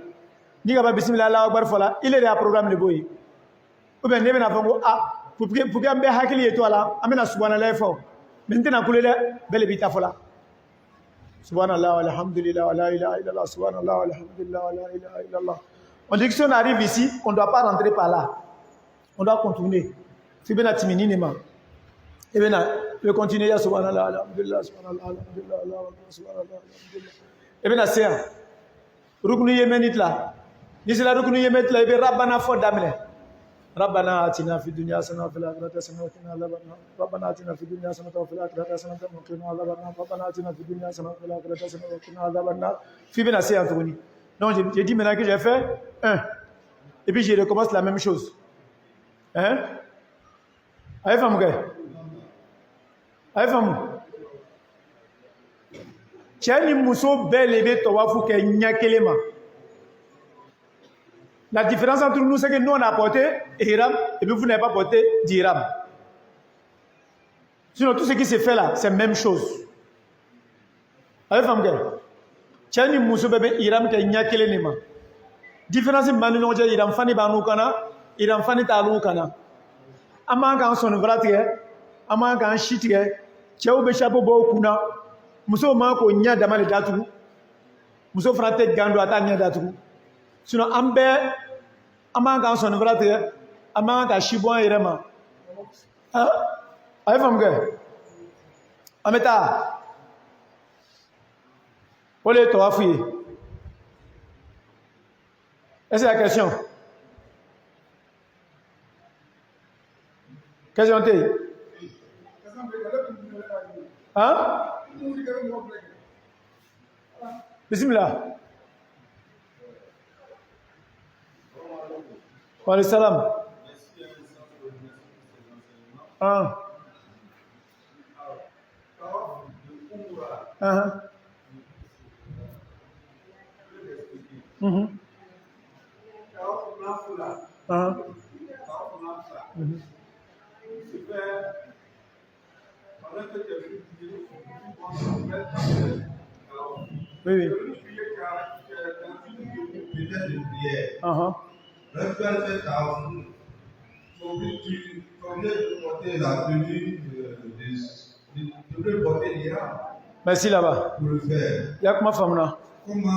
Ni ka ba bismillah Allahu Akbar fala, il est à programme le boy. Ou bien nebe na fango pour que ambe hakili eto ala, amena subhanallah fo. Maintenant kulele bele bita fala. Subhanallah walhamdulillah wa la ilaha illallah subhanallah walhamdulillah wa la ilaha illallah. On dit que si on arrive ici, on ne doit pas rentrer par là. On doit continuer. C'est bien timini nema. Et bien le continuer ya subhanallah alhamdulillah subhanallah alhamdulillah subhanallah alhamdulillah. Et bien c'est un ruknu yemenit là. Ni c'est la ruknu yemenit là, et bien rabbana fo damle. ربنا آتنا في الدنيا حسنة وفي الآخرة حسنة وقنا عذاب النار ربنا آتنا في الدنيا حسنة وفي الآخرة حسنة وقنا عذاب النار ربنا آتنا في الدنيا حسنة وفي الآخرة حسنة وقنا عذاب النار في bien assez Anthony. Donc j'ai dit maintenant que j'ai fait 1 et puis je recommence la même chose. Hein? Allez femme gars. Allez femme. Tiens muso bel ebe tawafu ke nyakelema. La différence entre nous, c'est que nous, on a porté Hiram et puis vous n'avez pas porté d'Hiram. Sinon, tout ce qui se fait là, c'est la même chose. Allez, femme, Tchani Moussou bébé Hiram qui est nyakele nima. Différence, c'est que Hiram fani banukana, Hiram fani talukana. Amanga son vratie, amanga chitie, Tchao Béchapo Bokuna, Moussou Manko nya damale datu, Moussou frate gando ata nya datu. Sinon, ambe amanga son vratie, amanga chibouan irema. Hein? Allez, femme, Ameta. Olé, toi, fouille. Est-ce que c'est la question? Question T. Hein? Bismillah. Wa alayhi salam. Ah. Oui. Merci là-bas. Pour le faire. Il y a comment femme là? Comment,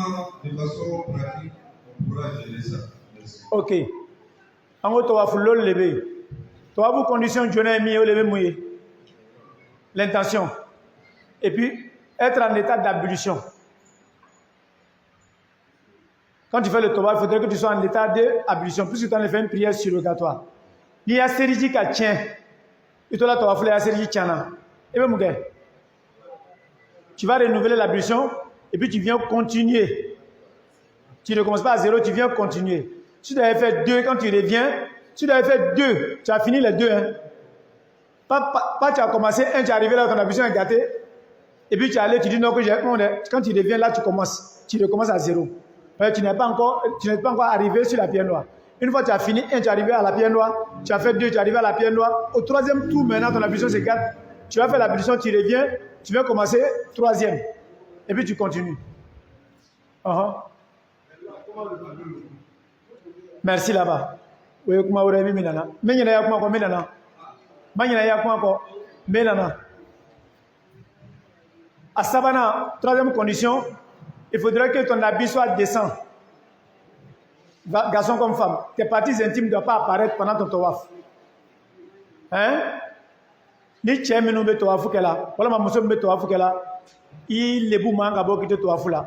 de façon pratique, on pourra gérer ça? Merci. Ok. En gros, tu vas faire le lever. Tu vas vous conditionner de lever au lever mouillé. L'intention. Et puis, être en état d'ablution. Quand tu fais le tawa, il faudrait que tu sois en état d'ablution. Puisque tu en as fait une prière surrogatoire. Il y a Seriji qui tient. Et toi là, tu vas faire la Seriji qui tient. Et bien, mon gars, tu vas renouveler l'ablution. Et puis tu viens continuer. Tu ne commences pas à 0, tu viens continuer. Si tu avais fait 2, quand tu reviens, si tu avais fait 2, tu as fini les 2. Hein. Pas tu as commencé 1, tu es arrivé là, ton ablution est gâtée. Et puis tu es allé, tu dis non, que quand tu reviens là, tu recommences à 0. Tu n'es pas encore arrivé sur la pierre noire. Une fois que tu as fini 1, tu es arrivé à la pierre noire. Tu as fait 2, tu es arrivé à la pierre noire. Au 3e tour, maintenant, ton ablution c'est 4. Tu vas faire l'ablution, tu reviens, tu viens commencer 3e. Et puis tu continues. Merci là-bas. Oui, comment vous avez mis là? Mais il y a quoi maintenant? À Savana, 3e condition, il faudrait que ton habit soit décent. Garçon comme femme, tes parties intimes ne doivent pas apparaître pendant ton tawaf. Hein? Ni tu es menou tawafu kela, voilà ma muso me tawafu kela. Il lebu manga bo kite tawafu la.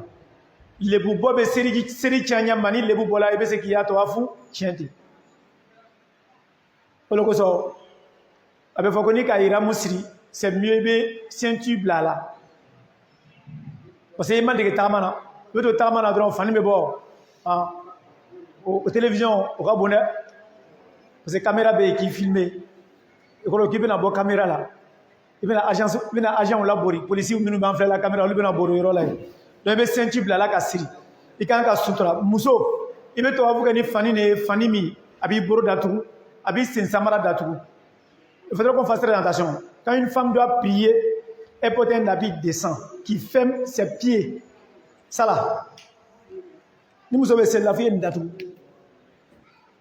Lebu bo be seri chanya mani lebu bola ebe se kiya tawafu chienti. Olo ko so abe fokoni ka ira musri, c'est mieux be ceinture blala. Parce que il m'a dit que tamana, le tamana dron fani me bo. Ah. Au télévision, au rabonnet, parce que caméra be qui filmer. Et quand on a une bonne caméra là, il y a un agent au labori, policier qui nous fait la caméra, il y a un labori là. Il y a un ceinture là qui est il y a un sutra. Muso, il y a un fani mi, abi boro datou, abi sensamara datou. Il faudrait qu'on fasse très attention. Quand une femme doit prier, elle porte un habit décent qui ferme ses pieds. Ça là. Nous sommes c'est la fille datou.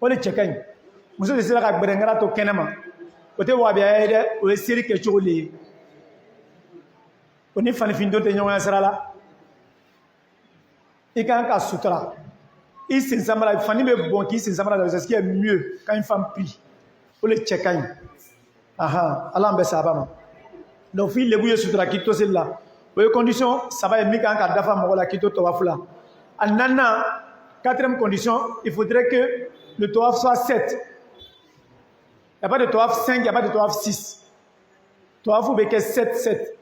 On est checké. Muso c'est là que berengara to kenema. Ote wabiaide o siri ke chole oni fani findo te nyon asrala et quand ka sutra il s'ensamra fani me bon qui s'ensamra c'est ce qui est mieux quand une femme prie pour le checker aha ala mbe sabama donc fil le bouye sutra ki to celle-là aux conditions ça va mi quand ka dafa mo la ki to tawafula anana 4e condition il faudrait que le tawaf soit 7. n'y a pas de tawaf 5, il n'y a pas de tawaf 6. Tawaf ou béquet 7, 7.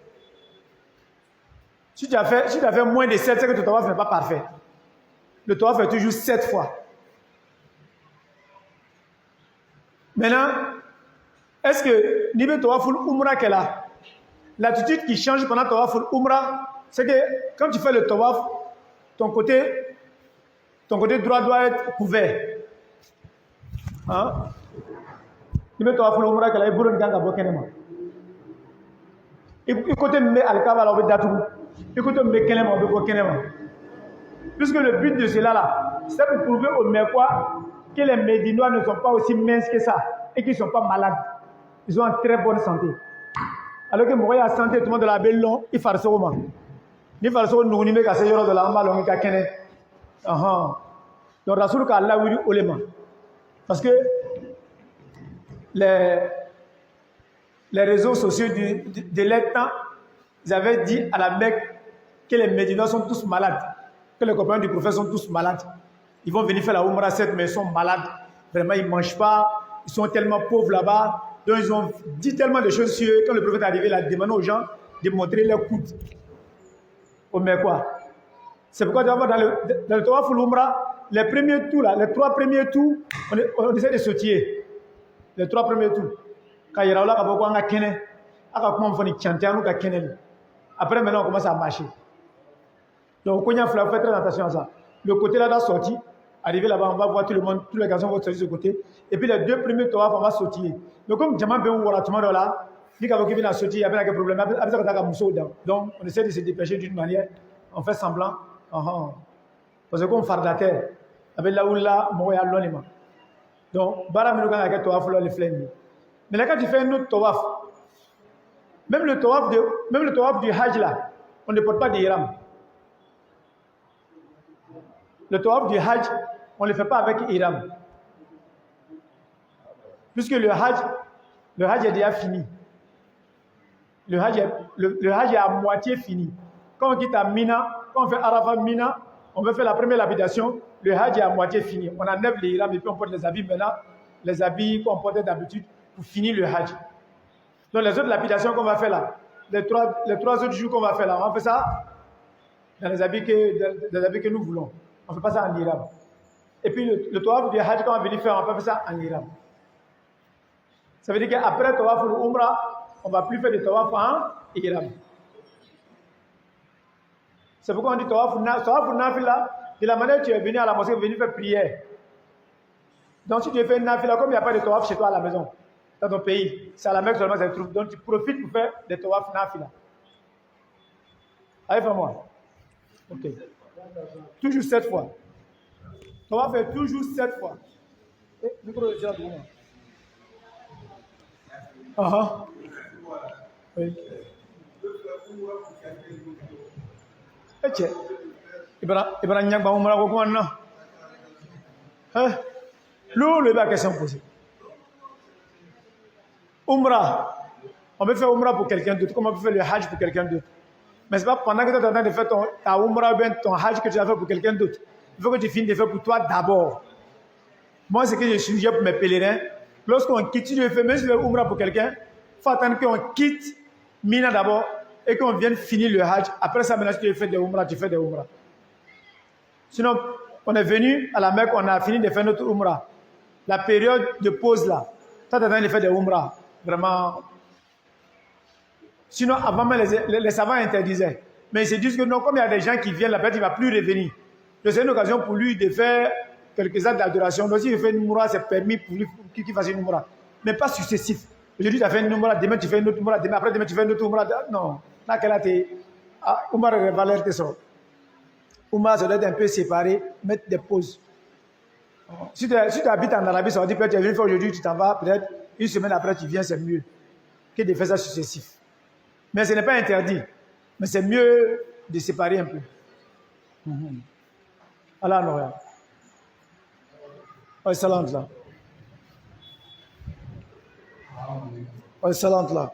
Si tu as fait moins de 7, c'est que ton tawaf n'est pas parfait. Le tawaf est toujours 7 fois. Maintenant, est-ce que Nibe Tawaful Umrah qu'elle a, l'attitude qui change pendant Tawaful Umrah, c'est que quand tu fais le tawaf, ton côté droit doit être couvert. Hein? Nibe Tawaful Umrah qu'elle a, il bourre ganga bokenema. Et côté me alkaba la obe datou, et côté me kenema obe bokenema. Puisque le but de cela là, c'est pour prouver aux Mekwa que les Médinois ne sont pas aussi minces que ça et qu'ils ne sont pas malades. Ils ont une très bonne santé. Alors que moi, il y a santé, tout le monde de la belle long, il faut faire ça. Il faut faire ça, nous n'importe quel jour de la amba long, il kene. Donc Rasoul ka Allah oui olema. Parce que les réseaux sociaux de l'état, ils avaient dit à la Mecque que les Médinois sont tous malades, que les compagnons du prophète sont tous malades. Ils vont venir faire la Umrah 7, mais ils sont malades. Vraiment, ils ne mangent pas. Ils sont tellement pauvres là-bas. Donc, ils ont dit tellement de choses sur eux. Quand le prophète est arrivé, il a demandé aux gens de montrer leurs coudes. Au Mekwa. C'est pourquoi, dans le Tawaf Umrah, les premiers tours, là, les 3 premiers tours, on essaie de sautiller. Les 3 premiers tours. Quand il y a là, on a kene. Après, maintenant, on commence à marcher. Donc, on a fait très attention à ça. Le côté là, sorti. Arrivé là-bas, on va voir tout le monde, tous les garçons vont sortir de ce côté. Et puis les 2 premiers tawaf, on va sauter. Donc comme Djaman Ben Ouaratuma là, il y a un sauter, il y a un problème. Donc on essaie de se dépêcher d'une manière, on fait semblant. Parce qu'on fait la terre. Avec là où là, moi, il y a l'onima. Donc, Bara Minoukan a un tawaf là, les flingues. Mais là, quand tu fais un autre tawaf, même le tawaf du Hajj là, on ne porte pas d'ihram. Le tawaf du Hajj, on ne le fait pas avec ihram. Puisque le Hajj est déjà fini. Le Hajj est à moitié fini. Quand on quitte à Mina, quand on fait Arafat Mina, on veut faire la première lapidation, le Hajj est à moitié fini. On enlève les ihram et puis on porte les habits maintenant, les habits qu'on portait d'habitude pour finir le Hajj. Donc les autres lapidations qu'on va faire là, les trois autres jours qu'on va faire là, on fait ça dans les habits que nous voulons. On ne fait pas ça en ihram. Et puis le tawaf du Hajj, quand on va venir faire, on peut faire ça en ihram. Ça veut dire qu'après le tawaf ou l'umrah, on ne va plus faire de tawaf en ihram. C'est pourquoi on dit tawaf ou nafila, de la manière que tu es venu à la mosquée, venu faire prière. Donc si tu fais une nafila, comme il n'y a pas de tawaf chez toi à la maison, dans ton pays, c'est à la Mecque seulement ça se trouve. Donc tu profites pour faire des tawaf nafila. Allez, fais-moi. Ok. Toujours 7 fois. On va faire toujours 7 fois. Micro de déjà devant. Oui. Ok. Ibrahim Nyagba Oumra Gogoana. L'eau, le bas question posée. Umrah. On peut faire Umrah pour quelqu'un d'autre, comme on peut faire le Hajj pour quelqu'un d'autre. Mais ce n'est pas pendant que tu es en train de faire ta Umrah ou bien ton Hajj que tu vas faire pour quelqu'un d'autre. Il faut que tu finisses de faire pour toi d'abord. Moi, c'est que je suis pour mes pèlerins. Lorsqu'on quitte, si je fais même si je fais Umrah pour quelqu'un, il faut attendre qu'on quitte Mina d'abord et qu'on vienne finir le Hajj. Après ça, maintenant, si tu fais des Umrah, tu fais des Umrah. Sinon, on est venu à la Mecque, on a fini de faire notre Umrah. La période de pause là, tu es en train de faire des Umrah. Vraiment. Sinon, avant même, les savants interdisaient. Mais ils se disent que non, comme il y a des gens qui viennent là-bas, il ne va plus revenir. Donc c'est une occasion pour lui de faire quelques actes d'adoration. Donc s'il fait une Umrah, c'est permis pour lui qu'il fasse une Umrah. Mais pas successif. Aujourd'hui, tu as fait une Umrah, demain tu fais une autre Umrah, après demain tu fais une autre Umrah. Non. Là, qu'elle a été. Umrah de valeur de ça. Umrah, ça doit être un peu séparé, mettre des pauses. Si tu habites en Arabie Saoudite, peut-être tu es venu faire aujourd'hui, tu t'en vas, peut-être une semaine après tu viens, c'est mieux que de faire ça successif. Mais ce n'est pas interdit. Mais c'est mieux de séparer un peu. Allah nous regarde. Ouais, salam là. Ouais, salam là.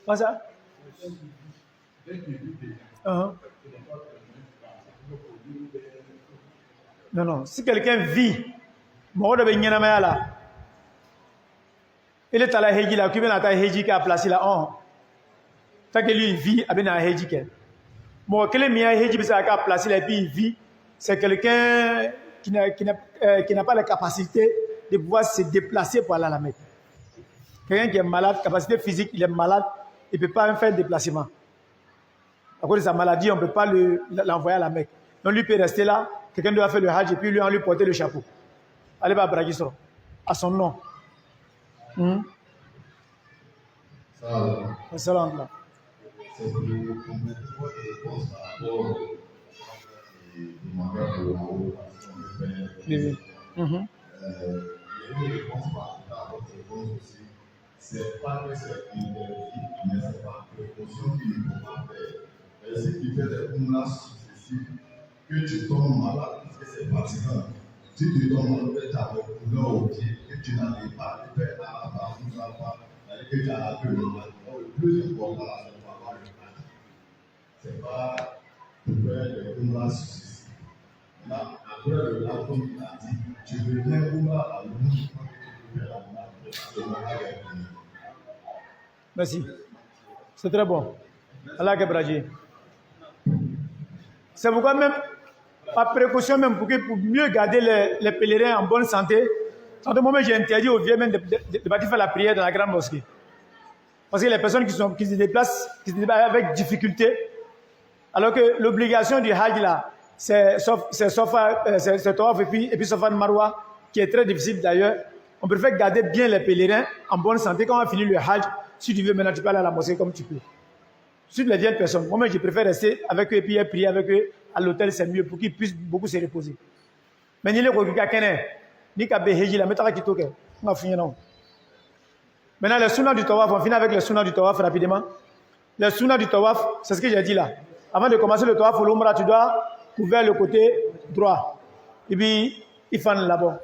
Quoi ça? Non, non. Si quelqu'un vit, il est à la Heji là, qui vient à la Heji qui a placé là, tant que lui vit, il a Heji. Bon, quel est le Heji qui a placé là, et puis il vit, c'est quelqu'un qui n'a pas la capacité de pouvoir se déplacer pour aller à la Mecque. Quelqu'un qui est malade, capacité physique, il est malade, il ne peut pas faire le déplacement. À cause de sa maladie, on ne peut pas l'envoyer à la Mecque. Donc lui peut rester là, quelqu'un doit faire le Hajj et puis lui, on lui porter le chapeau. Allez, va Bragisro, à son nom. Salam là. C'est pour mettre votre réponse par rapport au Oui. une réponse par rapport à votre réponse aussi. C'est pas que c'est interdit, mais c'est par précaution qu'il ne faut pas faire. Ce qui fait des umrahs successifs, que tu tombes malade, parce que c'est fatigant. Si tu tombes malade, tu as des douleurs au pied, que tu n'arrives pas à faire à la que tu as la queue malade. Le plus important, c'est pour avoir le mal. C'est pas pour faire des umrahs successifs. Là, après le là, comme il a dit, tu deviens umrah à l'unique fois que tu peux faire la umrah. Merci. C'est très bon. Allah Kebraji. C'est pourquoi même, par précaution même, pour mieux garder les pèlerins en bonne santé, en ce moment j'ai interdit aux vieux même de partir faire la prière dans la grande mosquée. Parce que les personnes qui se déplacent avec difficulté, alors que l'obligation du Hajj là, c'est Tawaf et puis Safa de Marwa, qui est très difficile d'ailleurs. On préfère garder bien les pèlerins en bonne santé quand on a fini le Hajj. Si tu veux, maintenant tu peux aller à la mosquée comme tu peux. Sur les vieilles personnes, moi je préfère rester avec eux et puis prier avec eux à l'hôtel, c'est mieux pour qu'ils puissent beaucoup se reposer. Mais ni les Kogikakene, ni Kabeheji, la méthode qui toque, on va finir non. Maintenant, les sunnahs du tawaf, on finit avec les sunnahs du tawaf rapidement. Les sunnahs du tawaf, c'est ce que j'ai dit là. Avant de commencer le tawaf ou l'umrah, tu dois couvrir le côté droit. Et puis, il faut là-bas.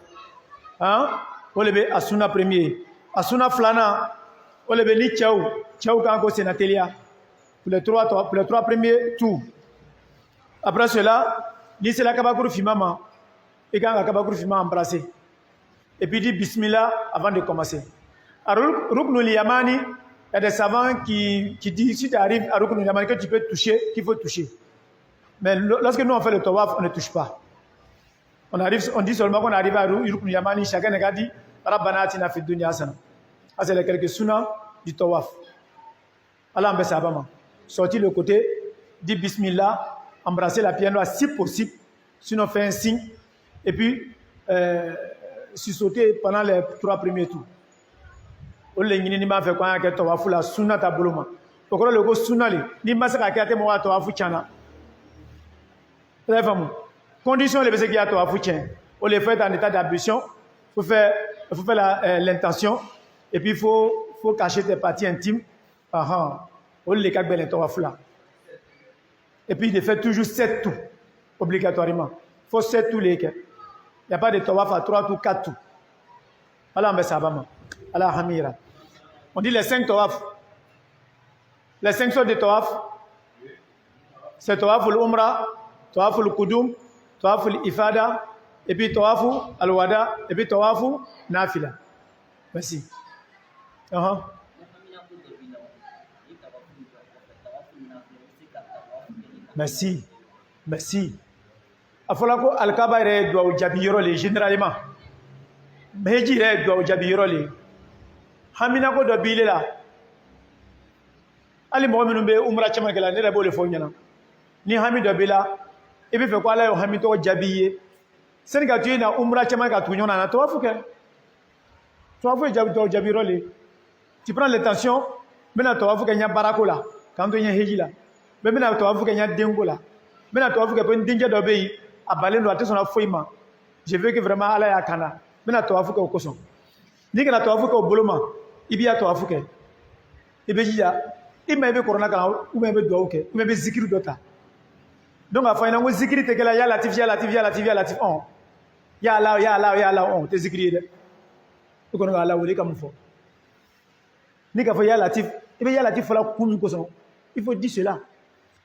Hein? On le met à sunnah premier. À sunnah flana, on le met ni tchaou. Tchaou quand c'est Natelia. Pour les trois premiers tours. Après cela, ni c'est la kabakourou fimama. Et quand la kabakourou fimama embrassé. Et puis dit bismillah avant de commencer. À Ruknul Yamani, il y a des savants qui disent si tu arrives à Ruknul Yamani que tu peux toucher, qu'il faut toucher. Mais lorsque nous on fait le tawaf, on ne touche pas. On dit seulement qu'on arrive à Ruknul Yamani, chacun n'a dit Rabbana atina fid dunya hasana. Ça c'est les quelques sunnahs du tawaf. Allah en sabama. Sortir le côté, dit bismillah, embrasser la pierre noire si possible, sinon fait un signe, et puis sauter pendant les 3 premiers tours. O le ñini ni ma fe ko an ka tawafu la sunna ta boloma to ko le ko sunna le ni ma se ka ka te mo wa tawafu chana famu condition le be se ki ya tawafu chen on le fait en état d'ablution faut faire l'intention et puis il faut cacher tes parties intimes on le ka bel tawafu là et puis il fait toujours 7 tours obligatoirement faut 7 tours les il y a pas de tawaf à 3 tours 4 tours Allah me sabama Allah Hamira. On dit les 5 tawaf. Les 5 sortes de tawaf. C'est tawaf al-umra, tawaf al-kudum, tawaf al-ifada, et puis tawaf al-wada, et puis tawaf nafila. Merci. Merci. Merci. Il faut que al-Kaaba doit jabir généralement. Mais je dois jabir hamina ko do bile la ali mo minnu be umra chama kala ne rebo le fo nyana ni hami do bila e be fe ko ala yo hami to jabiye sen ga tuina umra chama ka tu nyona na to afuke to afu jabi to jabiro le tu prends l'intention mena to afuke nya barako la kan to nya heji la be mena to afuke nya dengo la mena to afuke pen dinja do be abale no atesona foima je veux que vraiment ala ya kana mena to afuke ko so ni kana to afuke o boloma ibiya to afuke ibejija ima be corona kana ou be do oke ou be zikiri dota donc a fa ina ngo zikiri te kala ya latif on ya la on te zikiri de ko no ala woli kam fo ni ka fa ya latif ibe ya latif la kumi ko so il faut dire cela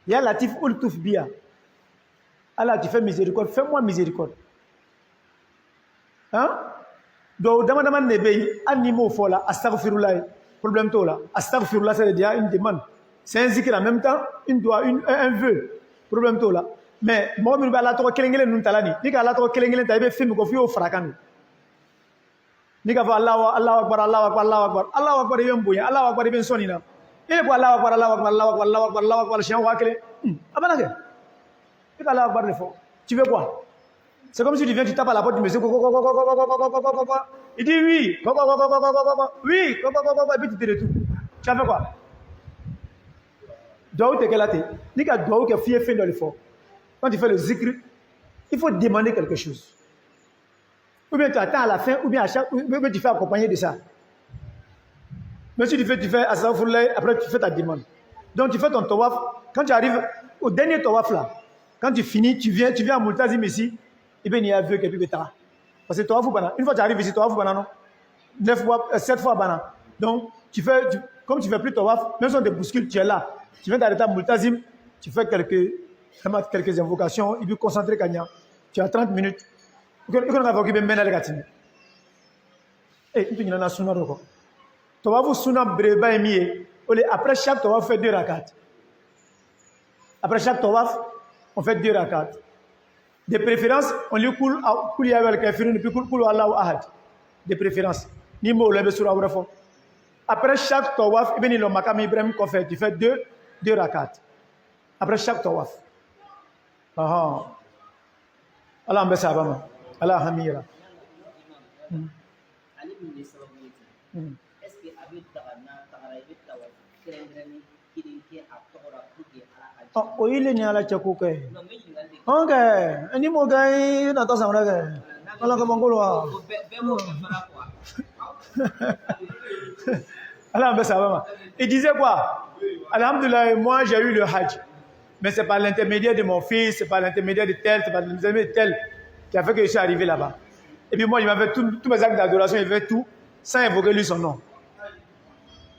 ya latif ul tuf biya Allah tu fais miséricorde fais-moi miséricorde Hein? Donc, dama nebe, animaux fola, astaghfirullah, problème tola. Astaghfirullah, c'est déjà une demande. C'est un zikr en même temps, un vœu. Problème tola. Mais, moi, je vais aller à la kelengele nous talani. Ni ka la to kelengele ta be film ko fi o frakan. Ni ka fa Allahu akbar, Allahu akbar, Allahu akbar. Allahu akbar yem boya, Allahu akbar ben sonina. Il ko Allahu akbar, Allahu akbar, Allahu akbar, Allahu akbar, Allahu akbar, chien wa kele. Abana ke. Ni ka Allahu akbar le fort. Tu veux quoi? C'est comme si tu viens, tu tapes à la porte du monsieur. Il dit oui. Oui. Et puis tu te retournes. Tu as fait quoi? Doua te kelate. Ni ka doua ke fier fin dans l'effort. Quand tu fais le zikr, il faut demander quelque chose. Ou bien tu attends à la fin, ou bien à chaque, ou bien tu fais accompagner de ça. Mais si tu fais astaghfirullah, après tu fais ta demande. Donc tu fais ton tawaf. Quand tu arrives au dernier tawaf là, quand tu finis, tu viens à Multazim ici, et bien il y a un vieux qui est plus tard. Parce que tawaf ou bana, une fois que tu arrives ici, tawaf ou bana non, 9 fois, 7 fois bana. Donc comme tu fais plus tawaf, même si on te bouscule, tu es là. Tu viens d'arrêter à Multazim, tu fais quelques invocations, il veut concentrer Kanya. Tu as 30 minutes. Et tu as sunna roko. Tawaf sunna breba emiye. Après chaque tawaf, on fait 2 rakats. Après chaque tawaf, on fait 2 rakats. De préférence, on lit kul ya wal kafirun puis kul Allahu ahad. De préférence. Ni mo lebe sur awrafo. Après chaque tawaf, ibn il makam Ibrahim qu'on fait, tu fais 2 rakats. Après chaque tawaf. Allah mbesa bama. Allah hamira. Est-ce que avec tawaf kerendreni kidinki aktora kuki ala Oh, il est ala chakuke. Okay, ani mo gai na to samra ke. Ala ka mongolo. Allah mbesa bama. Il disait quoi? Alhamdulillah, moi j'ai eu le hajj. Mais c'est par l'intermédiaire de mon fils, c'est par l'intermédiaire de tel, c'est par l'intermédiaire de tel qui a fait que je suis arrivé là-bas. Et puis moi, il m'a fait tous mes actes d'adoration, il fait tout sans invoquer lui son nom.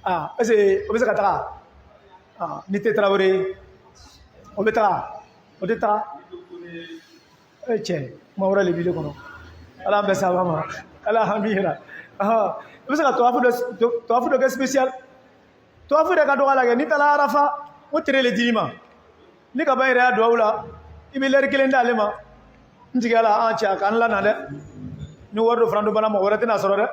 Ah, c'est Katara. Ah, Nite Traoré. Obetara. Eh, tiens, moi, on va les vidéos comme ça. Allah me ça va, Allah hamira. Ah, c'est que toi, vous de spécial. Toi, vous de cadeau à la gueule, Nita la Arafa, on tire les diliments. Ni ka bayre ya duwa wula ibe ler kelen dale ma ntigala an cha kan la na de ni wordo frando bana mo worate na soro de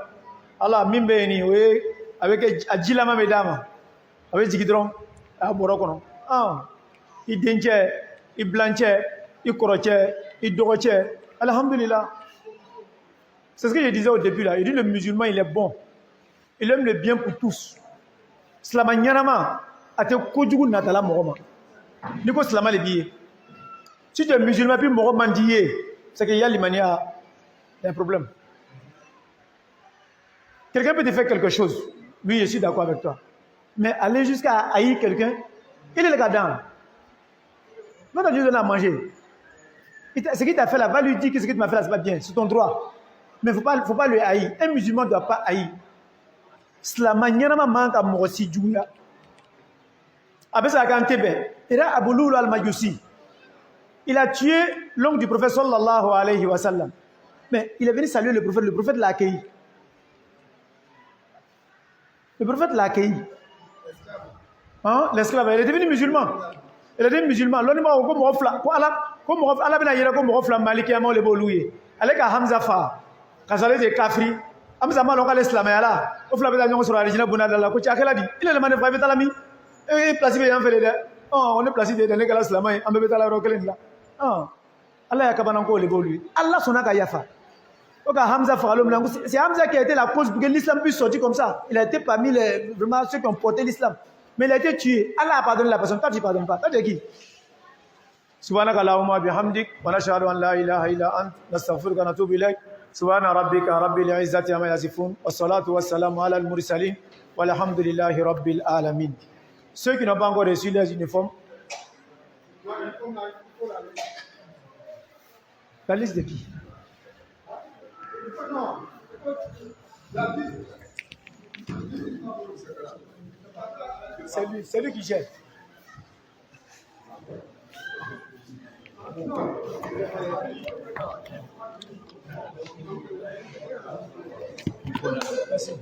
Allah mimbe ni we avec ajila ma medama avec jigidron a boro kono i denche i blanche i koroche i dogoche alhamdulillah. C'est ce que je disais au début là, il dit le musulman il est bon, il aime le bien pour tous. Slama nyarama ate kojugu natala mogoma. Niko slama le biye. Si tu es musulman puis moro mandiye, c'est qu'il y a l'imania, il y a un problème. Quelqu'un peut te faire quelque chose. Oui, je suis d'accord avec toi. Mais aller jusqu'à haïr quelqu'un, il est le cadavre. Non, tu donnes à manger. Ce qu'il t'a fait là, va lui dire que ce que tu m'as fait là, c'est pas bien. C'est ton droit. Mais il ne faut pas le haïr. Un musulman ne doit pas haïr. Slama nyama manka mosi djouya. Abessa Kantebe, il a Abouloul al-Majusi. Il a tué l'oncle du prophète sallallahu alayhi wa sallam. Mais il est venu saluer le prophète l'a accueilli. Le prophète l'a accueilli. Hein? L'esclave, il est devenu musulman. Il est devenu musulman. L'onima au Komorofla, comme Allah ben ayera Komorofla Malikiamo le Bolouye. Avec Hamza Fa, Kazale de Kafri, Hamza Malonga l'Islam et Allah, au Flabedan sur la région Bounadala, Kochakeladi, il est le manœuvre avec Alami. Et placé bien fait là. Oh, on est placé dans les galas là-bas. On peut pas la roquer là. Ah, Allah a kabana ko le bolu. Allah sona ka yafa. Oka Hamza Faralom Lango, c'est Hamza qui a été la cause pour que l'islam puisse sortir comme ça. Il a été parmi les vraiment ceux qui ont porté l'islam. Mais il a été tué. Allah a pardonné la personne. Toi tu pardonnes pas. Toi tu es qui? Subhanaka Allahumma bihamdik wa nashhadu an la ilaha illa ant nastaghfiruka wa natubu ilayk. Subhana rabbika rabbil izzati amma yasifun wa salatu wa salamu ala al mursalin walhamdulillahi rabbil alamin. Ceux qui n'ont pas encore reçu les uniformes. La liste de qui? C'est lui qui gère. Merci.